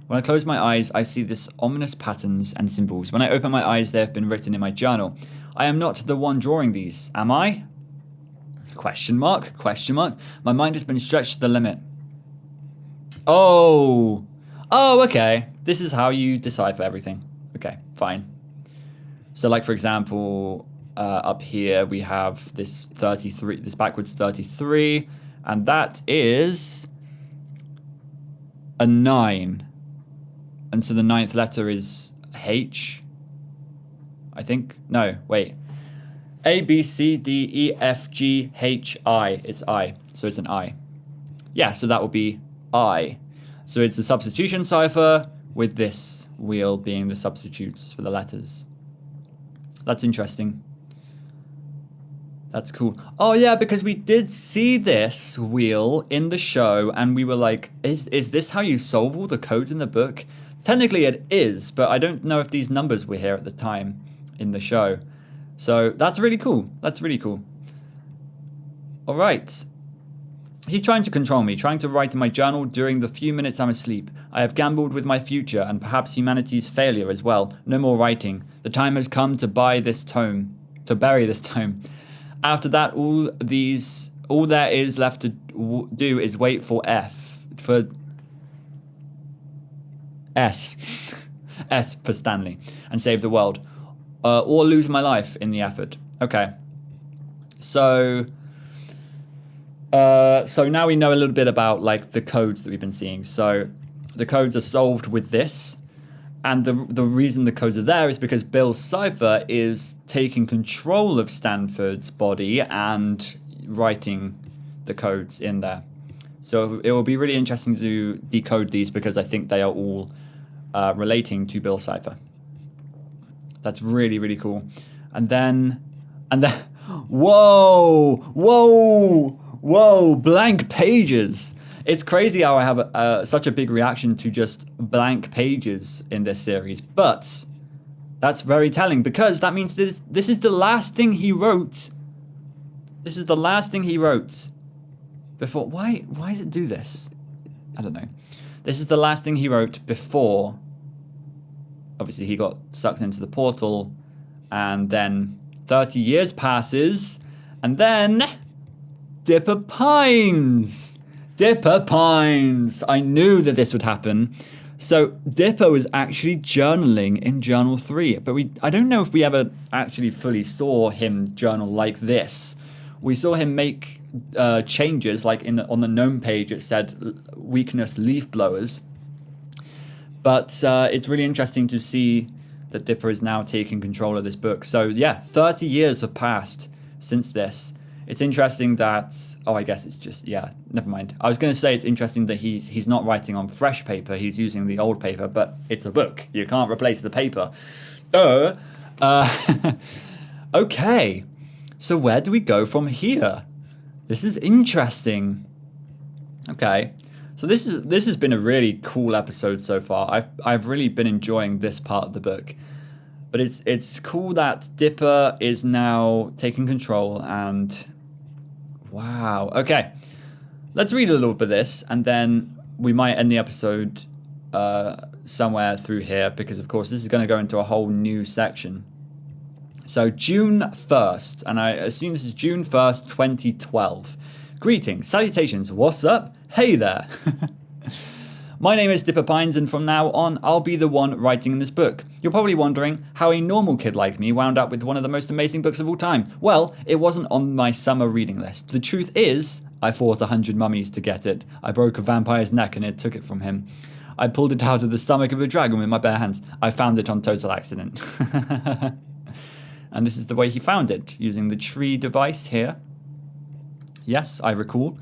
When I close my eyes, I see this ominous patterns and symbols. When I open my eyes, they have been written in my journal. I am not the one drawing these, am I? Question mark, question mark. My mind has been stretched to the limit. Oh, okay. This is how you decipher everything. Okay, fine. So like, for example, up here we have this 33, this backwards 33, and that is a 9. And so the 9th letter is H, I think. No, wait. A, B, C, D, E, F, G, H, I. It's I. So it's an I. Yeah, so that will be I. So it's a substitution cipher with this wheel being the substitutes for the letters. That's interesting. That's cool. Oh yeah, because we did see this wheel in the show and we were like, is this how you solve all the codes in the book? Technically it is, but I don't know if these numbers were here at the time in the show. So that's really cool. That's really cool. All right. He's trying to control me, trying to write in my journal during the few minutes I'm asleep. I have gambled with my future and perhaps humanity's failure as well. No more writing. The time has come to bury this tome. After that, all there is left to do is wait for S for Stanley, and save the world, or lose my life in the effort. Okay. So now we know a little bit about like the codes that we've been seeing. So the codes are solved with this. And the reason the codes are there is because Bill Cipher is taking control of Stanford's body and writing the codes in there. So it will be really interesting to decode these because I think they are all relating to Bill Cipher. That's really, really cool. And then, whoa, blank pages. It's crazy how I have such a big reaction to just blank pages in this series, but that's very telling because that means this is the last thing he wrote. This is the last thing he wrote before. Why does it do this? I don't know. This is the last thing he wrote before. Obviously, he got sucked into the portal, and then 30 years passes, and then Dipper Pines. Dipper Pines. I knew that this would happen. So Dipper was actually journaling in Journal 3, but I don't know if we ever actually fully saw him journal like this. We saw him make changes, like on the gnome page it said weakness leaf blowers. But it's really interesting to see that Dipper is now taking control of this book. So yeah, 30 years have passed since this. It's interesting that, I guess it's just, yeah, never mind. I was going to say it's interesting that he's not writing on fresh paper, he's using the old paper, but it's a book. You can't replace the paper. Okay, so where do we go from here? This is interesting. Okay, so this has been a really cool episode so far. I've really been enjoying this part of the book. But it's cool that Dipper is now taking control and... Wow. Okay. Let's read a little bit of this, and then we might end the episode somewhere through here, because, of course, this is going to go into a whole new section. So, June 1st, and I assume this is June 1st, 2012. Greetings, salutations, what's up? Hey there. My name is Dipper Pines, and from now on, I'll be the one writing in this book. You're probably wondering how a normal kid like me wound up with one of the most amazing books of all time. Well, it wasn't on my summer reading list. The truth is, I fought 100 mummies to get it. I broke a vampire's neck and it took it from him. I pulled it out of the stomach of a dragon with my bare hands. I found it on total accident. And this is the way he found it, using the tree device here. Yes, I recall.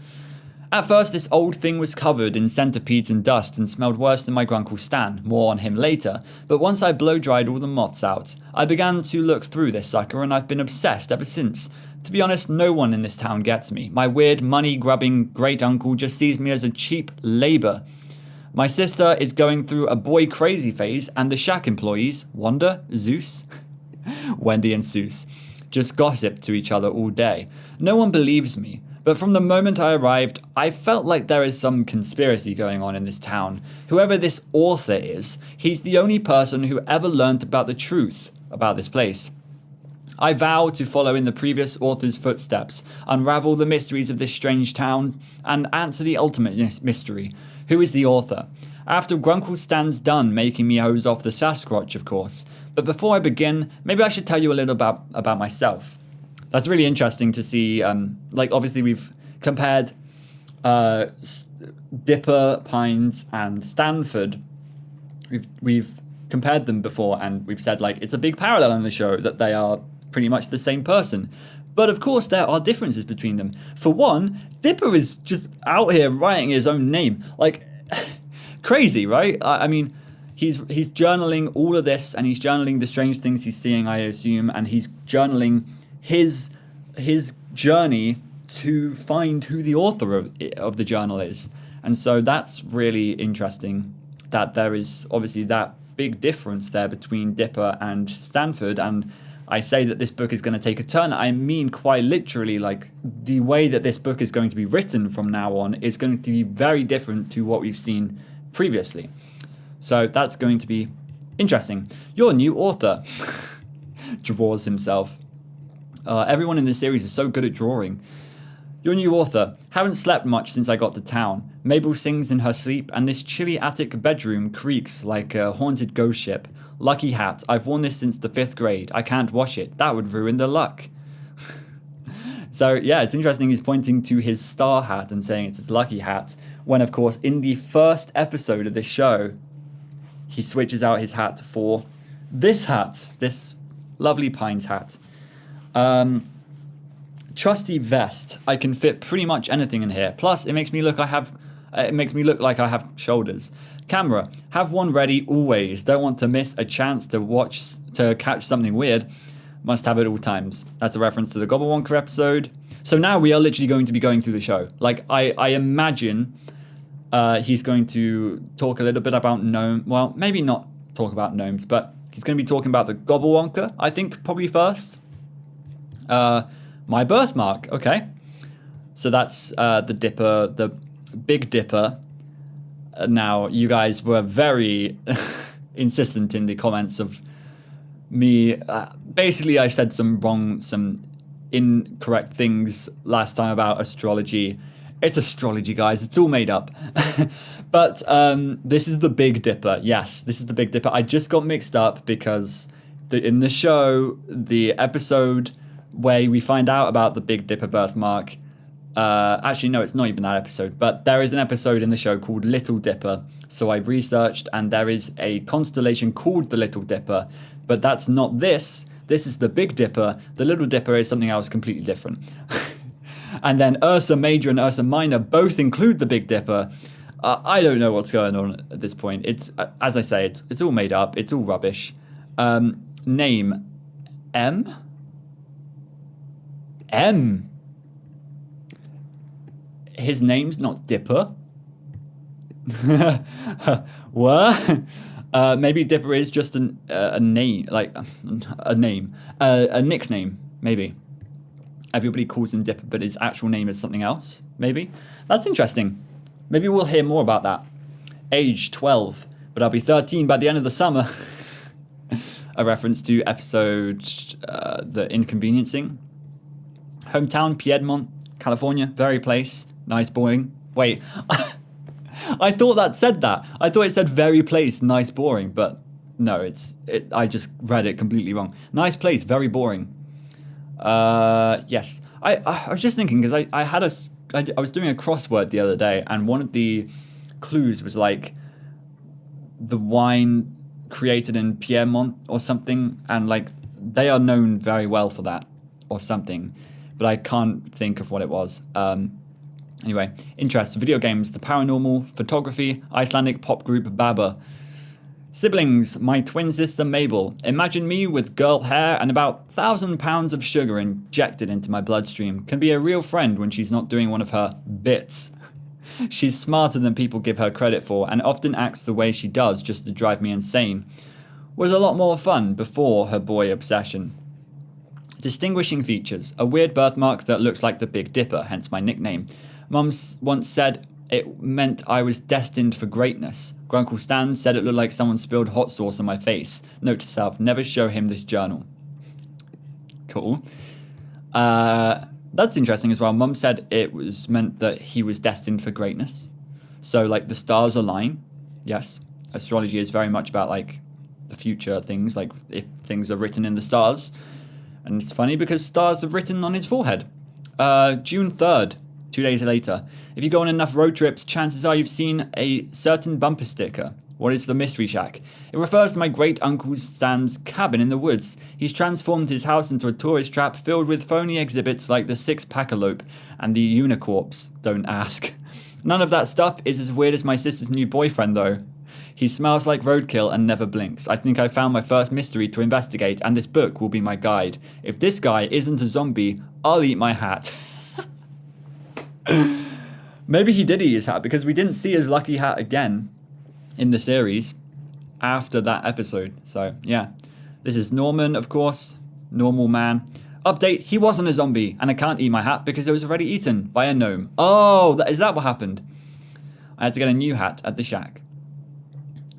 At first, this old thing was covered in centipedes and dust and smelled worse than my grunkle Stan. More on him later. But once I blow-dried all the moths out, I began to look through this sucker, and I've been obsessed ever since. To be honest, no one in this town gets me. My weird, money-grubbing great-uncle just sees me as a cheap labor. My sister is going through a boy-crazy phase, and the shack employees, Wanda, Zeus, Wendy and Seuss, just gossip to each other all day. No one believes me. But from the moment I arrived, I felt like there is some conspiracy going on in this town. Whoever this author is, he's the only person who ever learnt about the truth about this place. I vow to follow in the previous author's footsteps, unravel the mysteries of this strange town, and answer the ultimate mystery. Who is the author? After Grunkle Stan's done making me hose off the Sasquatch, of course. But before I begin, maybe I should tell you a little about myself. That's really interesting to see. Like, obviously, we've compared Dipper, Pines, and Stanford. We've compared them before, and we've said, like, it's a big parallel in the show that they are pretty much the same person. But, of course, there are differences between them. For one, Dipper is just out here writing his own name. Like, crazy, right? I mean, he's journaling all of this, and he's journaling the strange things he's seeing, I assume, and he's journaling his journey to find who the author of the journal is. And so that's really interesting that there is obviously that big difference there between Dipper and Stanford. And I say that this book is going to take a turn. I mean quite literally, like, the way that this book is going to be written from now on is going to be very different to what we've seen previously. So that's going to be interesting. Your new author draws himself. Everyone in this series is so good at drawing. Your new author. Haven't slept much since I got to town. Mabel sings in her sleep, and this chilly attic bedroom creaks like a haunted ghost ship. Lucky hat. I've worn this since the 5th grade. I can't wash it. That would ruin the luck. So yeah, it's interesting. He's pointing to his star hat and saying it's his lucky hat, when of course in the first episode of this show, he switches out his hat for this hat, this lovely Pines hat. Trusty vest. I can fit pretty much anything in here. Plus, it makes me look like I have shoulders. Camera. Have one ready always. Don't want to miss a chance to catch something weird. Must have it at all times. That's a reference to the Gobblewonker episode. So now we are literally going to be going through the show. Like, I imagine he's going to talk a little bit about gnome. Well, maybe not talk about gnomes, but he's going to be talking about the Gobblewonker, I think, probably first. My birthmark. Okay. So that's the Dipper, the Big Dipper. Now, you guys were very insistent in the comments of me. Basically, I said some incorrect things last time about astrology. It's astrology, guys. It's all made up. But this is the Big Dipper. Yes, this is the Big Dipper. I just got mixed up because in the show, the episode where we find out about the Big Dipper birthmark. Actually, no, it's not even that episode. But there is an episode in the show called Little Dipper. So I researched, and there is a constellation called the Little Dipper. But that's not this. This is the Big Dipper. The Little Dipper is something else completely different. And then Ursa Major and Ursa Minor both include the Big Dipper. I don't know what's going on at this point. It's as I say, it's all made up. It's all rubbish. Name M. M. His name's not Dipper. What? Maybe Dipper is just a name, like a name, a nickname. Maybe everybody calls him Dipper, but his actual name is something else. Maybe that's interesting. Maybe we'll hear more about that. Age 12, but I'll be 13 by the end of the summer. A reference to episode The Inconveniencing. Hometown, Piedmont, California. Very place. Nice, boring. Wait, I thought that said that. I thought it said very place, nice, boring, but no, I just read it completely wrong. Nice place, very boring. Yes. I was just thinking, because I was doing a crossword the other day, and one of the clues was like the wine created in Piedmont or something, and like they are known very well for that or something, but I can't think of what it was. Anyway, interests, video games, the paranormal, photography, Icelandic pop group Baba. Siblings, my twin sister Mabel. Imagine me with girl hair and about 1,000 pounds of sugar injected into my bloodstream. Can be a real friend when she's not doing one of her bits. She's smarter than people give her credit for, and often acts the way she does just to drive me insane. Was a lot more fun before her boy obsession. Distinguishing features. A weird birthmark that looks like the Big Dipper, hence my nickname. Mum once said it meant I was destined for greatness. Grunkle Stan said it looked like someone spilled hot sauce on my face. Note to self, never show him this journal. Cool. That's interesting as well. Mum said it was meant that he was destined for greatness. So, like, the stars align. Yes. Astrology is very much about, like, the future things. Like, if things are written in the stars. And it's funny because stars are written on his forehead. June 3rd. 2 days later. If you go on enough road trips, chances are you've seen a certain bumper sticker. What is the Mystery Shack? It refers to my great uncle Stan's cabin in the woods. He's transformed his house into a tourist trap filled with phony exhibits like the Six-Packalope and the Unicorps. Don't ask. None of that stuff is as weird as my sister's new boyfriend, though. He smells like roadkill and never blinks. I think I found my first mystery to investigate, and this book will be my guide. If this guy isn't a zombie, I'll eat my hat. Maybe he did eat his hat, because we didn't see his lucky hat again in the series after that episode. So, yeah. This is Norman, of course. Normal man. Update, he wasn't a zombie, and I can't eat my hat because it was already eaten by a gnome. Oh, is that what happened? I had to get a new hat at the shack.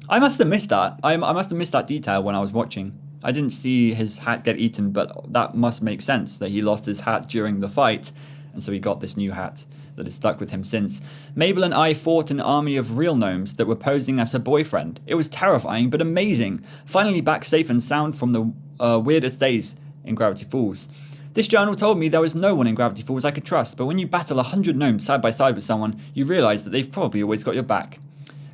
I must have missed that. I must have missed that detail when I was watching. I didn't see his hat get eaten, but that must make sense, that he lost his hat during the fight, and so he got this new hat that has stuck with him since. Mabel and I fought an army of real gnomes that were posing as her boyfriend. It was terrifying, but amazing. Finally back safe and sound from the weirdest days in Gravity Falls. This journal told me there was no one in Gravity Falls I could trust, but when you battle 100 gnomes side by side with someone, you realise that they've probably always got your back.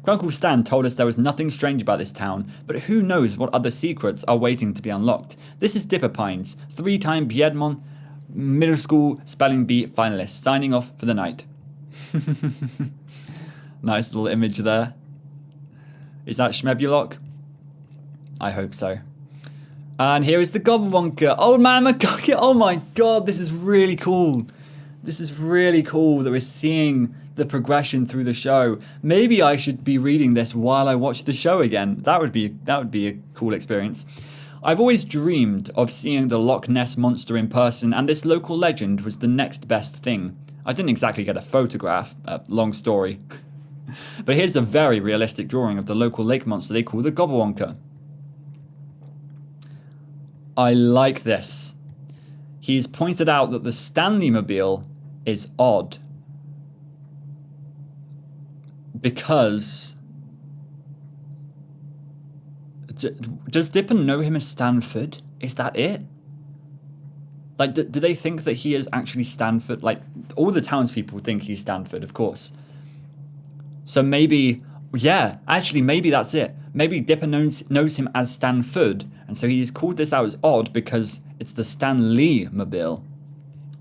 Grunkle Stan told us there was nothing strange about this town, but who knows what other secrets are waiting to be unlocked. This is Dipper Pines, 3-time Piedmont Middle School Spelling Bee finalist, signing off for the night. Nice little image there. Is that Schmebulok? I hope so. And here is the Gobblewonker. Old Man McGucket. Oh my god, this is really cool. This is really cool that we're seeing the progression through the show. Maybe I should be reading this while I watch the show again. That would be a cool experience. I've always dreamed of seeing the Loch Ness Monster in person, and this local legend was the next best thing. I didn't exactly get a photograph, long story. But here's a very realistic drawing of the local lake monster they call the Gobblewonker. I like this. He's pointed out that the Stanley Mobile is odd because does Dipper know him as Stanford? Is that it? Like, do they think that he is actually Stanford? Like, all the townspeople think he's Stanford, of course. So maybe, yeah, actually, maybe that's it. Maybe Dipper knows him as Stanford, and so he's called this out as odd because it's the Stan Lee Mobile.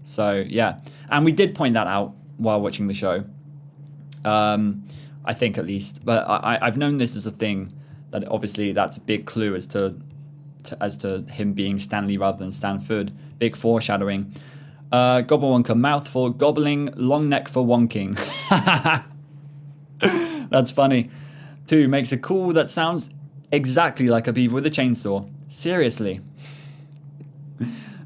So, yeah. And we did point that out while watching the show. I think, at least. But I've known this as a thing, that obviously that's a big clue as to him being Stanley rather than Stanford. Big foreshadowing. Gobblewonker, mouthful, gobbling, long neck for wonking. That's funny. 2, makes a call that sounds exactly like a beaver with a chainsaw. Seriously.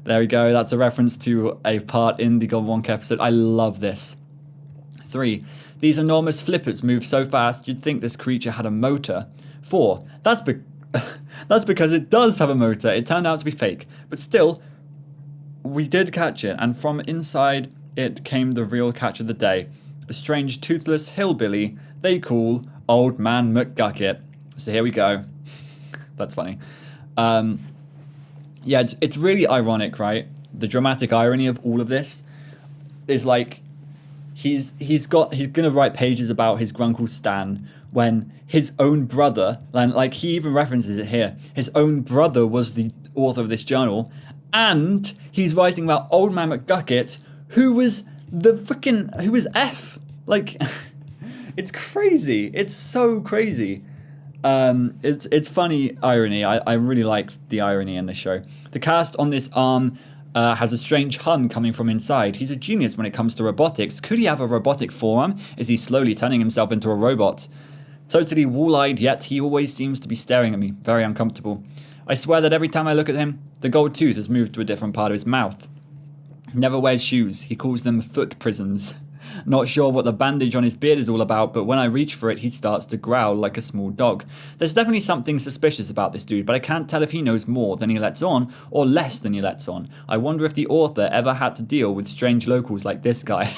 There we go. That's a reference to a part in the Gobblewonker episode. I love this. 3, these enormous flippers move so fast you'd think this creature had a motor. 4, that's because it does have a motor. It turned out to be fake. But still, we did catch it, and from inside it came the real catch of the day. A strange toothless hillbilly they call Old Man McGucket. So here we go. That's funny. Yeah, it's really ironic, right? The dramatic irony of all of this is like he's gonna write pages about his Grunkle Stan when his own brother, and like he even references it here, his own brother was the author of this journal, and he's writing about Old Man McGucket, who was F. Like, it's crazy. It's so crazy. It's funny irony. I really like the irony in this show. The cast on this arm has a strange hum coming from inside. He's a genius when it comes to robotics. Could he have a robotic forearm? Is he slowly turning himself into a robot? Totally wall-eyed, yet he always seems to be staring at me. Very uncomfortable. I swear that every time I look at him, the gold tooth has moved to a different part of his mouth. He never wears shoes. He calls them foot prisons. Not sure what the bandage on his beard is all about, but when I reach for it, he starts to growl like a small dog. There's definitely something suspicious about this dude, but I can't tell if he knows more than he lets on, or less than he lets on. I wonder if the author ever had to deal with strange locals like this guy.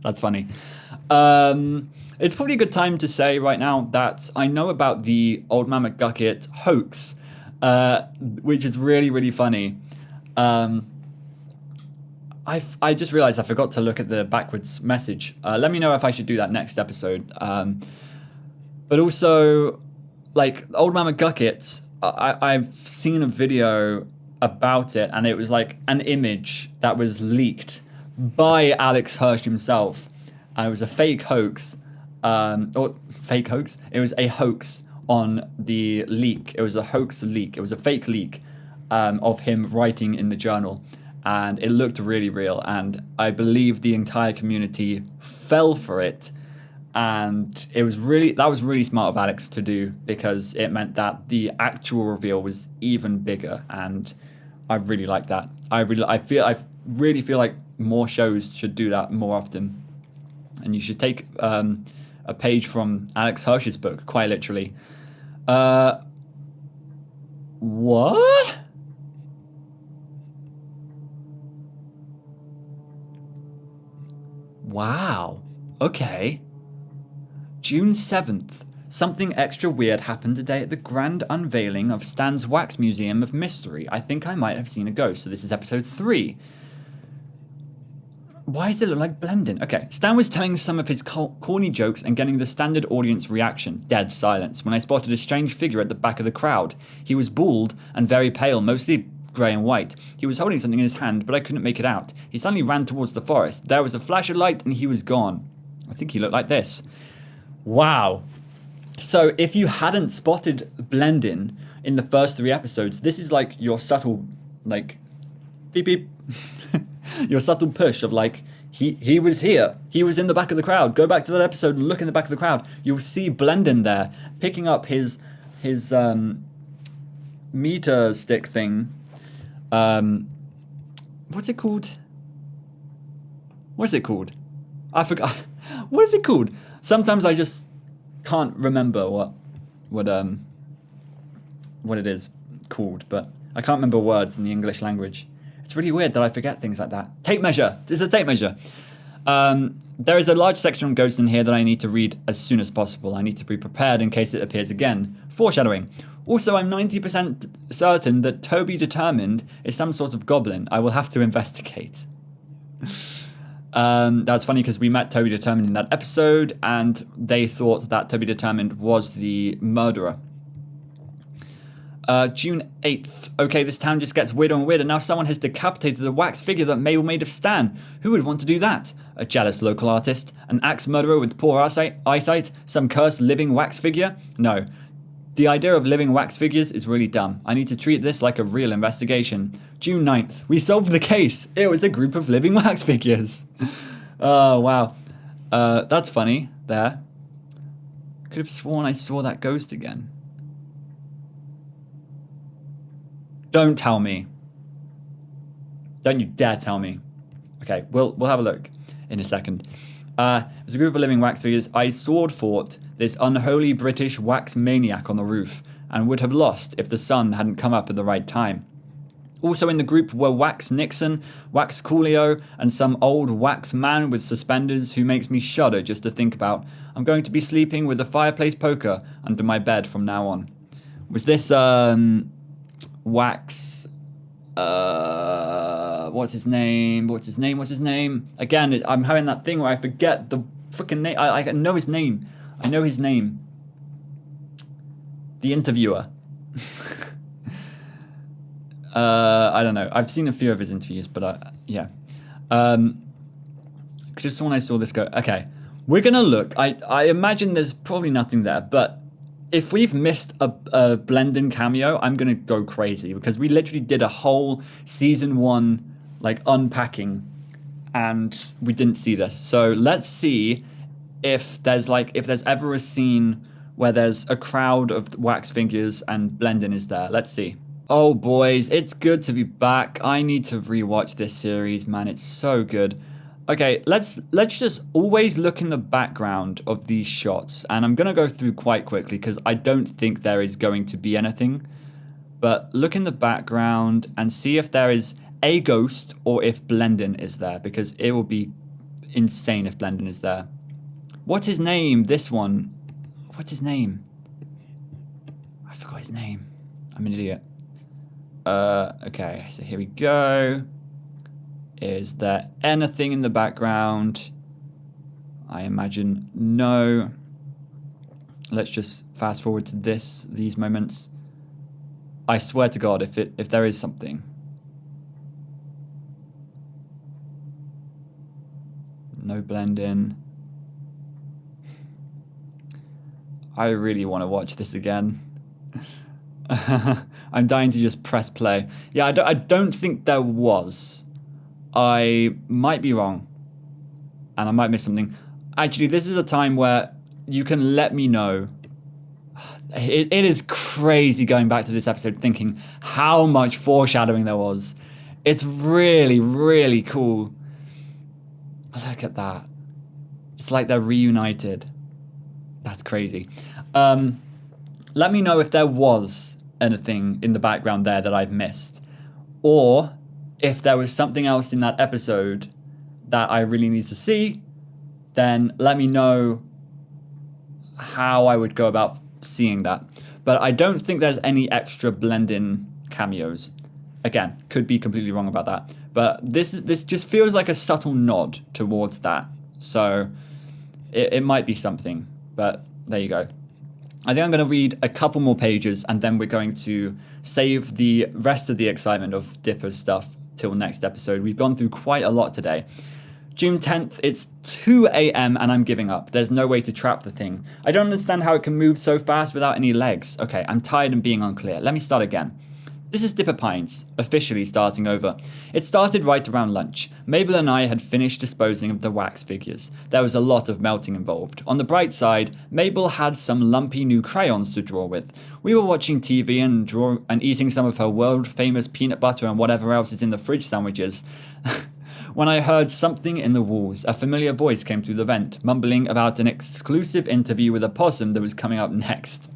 That's funny. It's probably a good time to say right now that I know about the Old Man McGucket hoax, which is really, really funny. I just realized I forgot to look at the backwards message. Let me know if I should do that next episode. But also, like, Old Man McGucket, I've seen a video about it, and it was like an image that was leaked by Alex Hirsch himself. And it was a fake hoax. Or fake hoax? It was a hoax on the leak. It was a hoax leak. It was a fake leak of him writing in the journal. And it looked really real, and I believe the entire community fell for it, and that was really smart of Alex to do, because it meant that the actual reveal was even bigger, and I really like that. I really feel like more shows should do that more often, and you should take a page from Alex Hirsch's book, quite literally. What? Wow. Okay. June 7th, Something extra weird happened today at the grand unveiling of Stan's Wax Museum of Mystery. I think I might have seen a ghost. So this is episode 3. Why does it look like Blendin? Okay, Stan was telling some of his corny jokes and getting the standard audience reaction, dead silence, when I spotted a strange figure at the back of the crowd. He was bald and very pale, mostly grey and white. He was holding something in his hand, but I couldn't make it out. He suddenly ran towards the forest. There was a flash of light and he was gone. I think he looked like this. Wow. So if you hadn't spotted Blendin in the first 3 episodes, this is like your subtle, like, beep beep. Your subtle push of like, he was here. He was in the back of the crowd. Go back to that episode and look in the back of the crowd. You'll see Blendin there picking up his meter stick thing. What's it called? What is it called? I forgot. What is it called? Sometimes I just can't remember what it is called, but I can't remember words in the English language. It's really weird that I forget things like that. Tape measure. It's a tape measure. There is a large section on ghosts in here that I need to read as soon as possible. I need to be prepared in case it appears again. Foreshadowing. Also, I'm 90% certain that Toby Determined is some sort of goblin. I will have to investigate. That's funny because we met Toby Determined in that episode and they thought that Toby Determined was the murderer. June 8th. Okay, this town just gets weirder and weirder. Now someone has decapitated a wax figure that may be made of Stan. Who would want to do that? A jealous local artist? An axe murderer with poor eyesight? Some cursed living wax figure? No. The idea of living wax figures is really dumb. I need to treat this like a real investigation. June 9th. We solved the case. It was a group of living wax figures. Oh, wow. That's funny there. Could have sworn I saw that ghost again. Don't tell me. Don't you dare tell me. Okay, we'll have a look in a second. It was a group of living wax figures. I sword fought this unholy British wax maniac on the roof and would have lost if the sun hadn't come up at the right time. Also in the group were Wax Nixon, Wax Coolio, and some old wax man with suspenders who makes me shudder just to think about. I'm going to be sleeping with a fireplace poker under my bed from now on. Was this, Wax, what's his name? Again, I'm having that thing where I forget the freaking name. I know his name. The interviewer. I don't know. I've seen a few of his interviews, but yeah. Just when I saw this go, okay, we're gonna look. I imagine there's probably nothing there, but if we've missed a Blendin cameo, I'm going to go crazy because we literally did a whole season 1 like unpacking and we didn't see this. So let's see if there's ever a scene where there's a crowd of wax figures and Blendin is there. Let's see. Oh boys, it's good to be back. I need to rewatch this series, man. It's so good. Okay, let's just always look in the background of these shots. And I'm going to go through quite quickly because I don't think there is going to be anything. But look in the background and see if there is a ghost or if Blendin is there. Because it will be insane if Blendin is there. What's his name? This one. What's his name? I forgot his name. I'm an idiot. Okay, so here we go. Is there anything in the background? I imagine no. Let's just fast forward to these moments. I swear to God, if there is something. No Blendin. I really want to watch this again. I'm dying to just press play. Yeah, I don't think there was. I might be wrong. And I might miss something. Actually, this is a time where you can let me know. It is crazy going back to this episode thinking how much foreshadowing there was. It's really, really cool. Look at that. It's like they're reunited. That's crazy. Let me know if there was anything in the background there that I've missed. Or if there was something else in that episode that I really need to see, then let me know how I would go about seeing that. But I don't think there's any extra blend-in cameos. Again, could be completely wrong about that. But this just feels like a subtle nod towards that. So it might be something. But there you go. I think I'm going to read a couple more pages, and then we're going to save the rest of the excitement of Dipper's stuff till next episode. We've gone through quite a lot today. June 10th, it's 2 a.m. and I'm giving up. There's no way to trap the thing. I don't understand how it can move so fast without any legs. Okay, I'm tired and being unclear. Let me start again. This is Dipper Pines, officially starting over. It started right around lunch. Mabel and I had finished disposing of the wax figures. There was a lot of melting involved. On the bright side, Mabel had some lumpy new crayons to draw with. We were watching TV and eating some of her world-famous peanut butter and whatever else is in the fridge sandwiches. When I heard something in the walls, a familiar voice came through the vent, mumbling about an exclusive interview with a possum that was coming up next.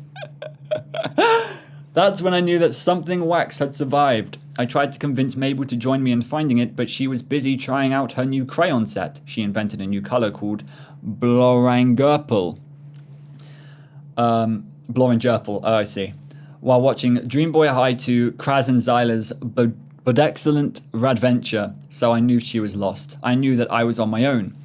That's when I knew that something wax had survived. I tried to convince Mabel to join me in finding it, but she was busy trying out her new crayon set. She invented a new colour called Blorangurple. Blorangurple, oh I see. While watching Dream Boy High to Kraz and Zyla's Bodexcellent Radventure, so I knew she was lost. I knew that I was on my own.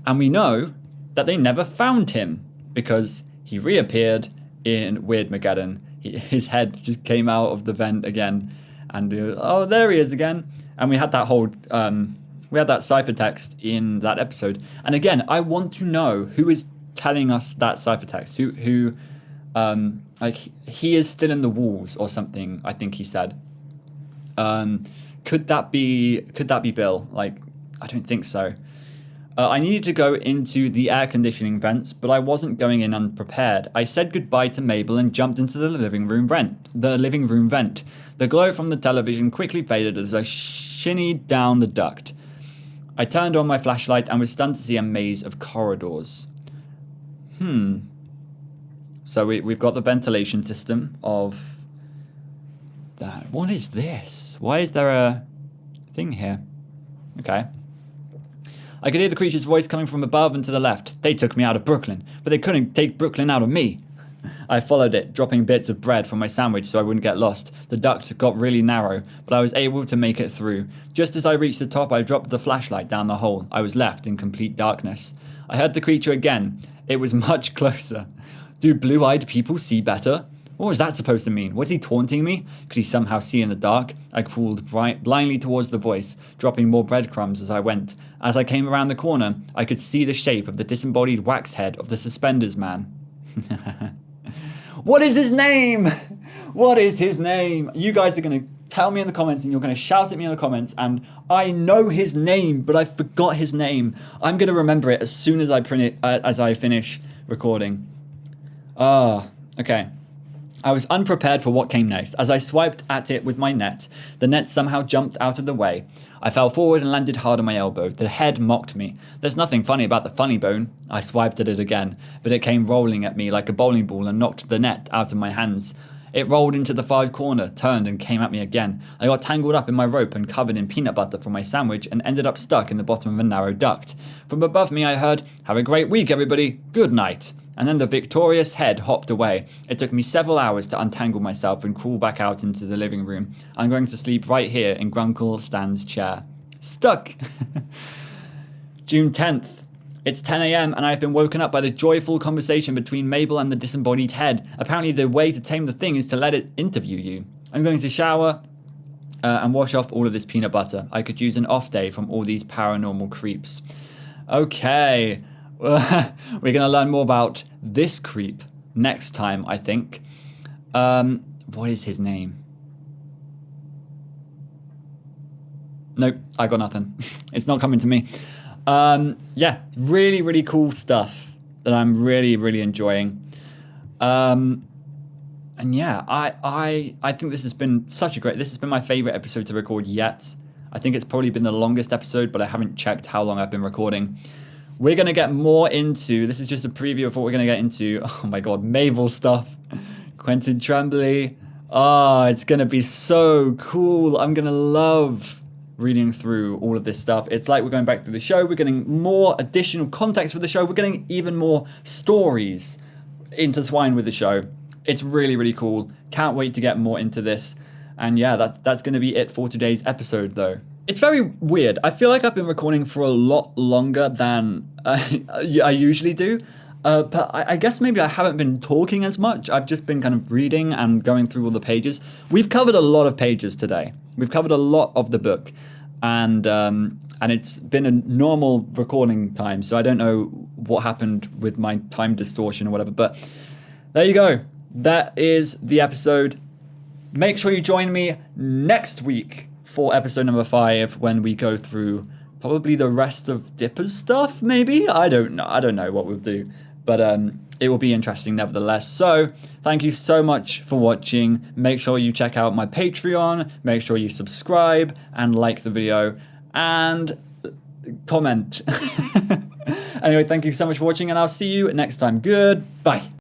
And we know that they never found him, because he reappeared in Weirdmageddon. His head just came out of the vent again, and oh, there he is again. And we had that whole we had that ciphertext in that episode. And again, I want to know who is telling us that ciphertext. Who like he is still in the walls or something, I think he said. Could that be Bill? Like, I don't think so. I needed to go into the air conditioning vents, but I wasn't going in unprepared. I said goodbye to Mabel and jumped into the living room vent. The glow from the television quickly faded as I shinnied down the duct. I turned on my flashlight and was stunned to see a maze of corridors. So we've got the ventilation system of that. What is this? Why is there a thing here? Okay. I could hear the creature's voice coming from above and to the left. They took me out of Brooklyn, but they couldn't take Brooklyn out of me. I followed it, dropping bits of bread from my sandwich so I wouldn't get lost. The duct got really narrow, but I was able to make it through. Just as I reached the top, I dropped the flashlight down the hole. I was left in complete darkness. I heard the creature again. It was much closer. Do blue-eyed people see better? What was that supposed to mean? Was he taunting me? Could he somehow see in the dark? I crawled blindly towards the voice, dropping more breadcrumbs as I went. As I came around the corner, I could see the shape of the disembodied wax head of the Suspenders Man. What is his name? What is his name? You guys are going to tell me in the comments, and you're going to shout at me in the comments, and I know his name, but I forgot his name. I'm going to remember it as soon as I finish recording. Okay. I was unprepared for what came next. As I swiped at it with my net, the net somehow jumped out of the way. I fell forward and landed hard on my elbow. The head mocked me. There's nothing funny about the funny bone. I swiped at it again, but it came rolling at me like a bowling ball and knocked the net out of my hands. It rolled into the far corner, turned and came at me again. I got tangled up in my rope and covered in peanut butter from my sandwich and ended up stuck in the bottom of a narrow duct. From above me I heard, "Have a great week, everybody. Good night." And then the victorious head hopped away. It took me several hours to untangle myself and crawl back out into the living room. I'm going to sleep right here in Grunkle Stan's chair. Stuck! June 10th. It's 10 a.m. and I've been woken up by the joyful conversation between Mabel and the disembodied head. Apparently the way to tame the thing is to let it interview you. I'm going to shower and wash off all of this peanut butter. I could use an off day from all these paranormal creeps. Okay. We're going to learn more about this creep next time, I think. What is his name? Nope, I got nothing. It's not coming to me. Yeah, really, really cool stuff that I'm really, really enjoying. And yeah, I think this has been this has been my favorite episode to record yet. I think it's probably been the longest episode, but I haven't checked how long I've been recording. We're going to get more into, this is just a preview of what we're going to get into. Oh my god, Mabel stuff. Quentin Tremblay. Oh, it's going to be so cool. I'm going to love reading through all of this stuff. It's like we're going back through the show. We're getting more additional context for the show. We're getting even more stories. intertwined with the show. It's really, really cool. Can't wait to get more into this. And yeah, that's going to be it for today's episode, though. It's very weird. I feel like I've been recording for a lot longer than I usually do. But I guess maybe I haven't been talking as much. I've just been kind of reading and going through all the pages. We've covered a lot of pages today. We've covered a lot of the book. And it's been a normal recording time, so I don't know what happened with my time distortion or whatever. But there you go. That is the episode. Make sure you join me next week for episode number 5 when we go through probably the rest of Dipper's stuff, maybe? I don't know what we'll do. But it will be interesting nevertheless. So thank you so much for watching. Make sure you check out my Patreon. Make sure you subscribe and like the video and comment. Anyway, thank you so much for watching, and I'll see you next time. Goodbye.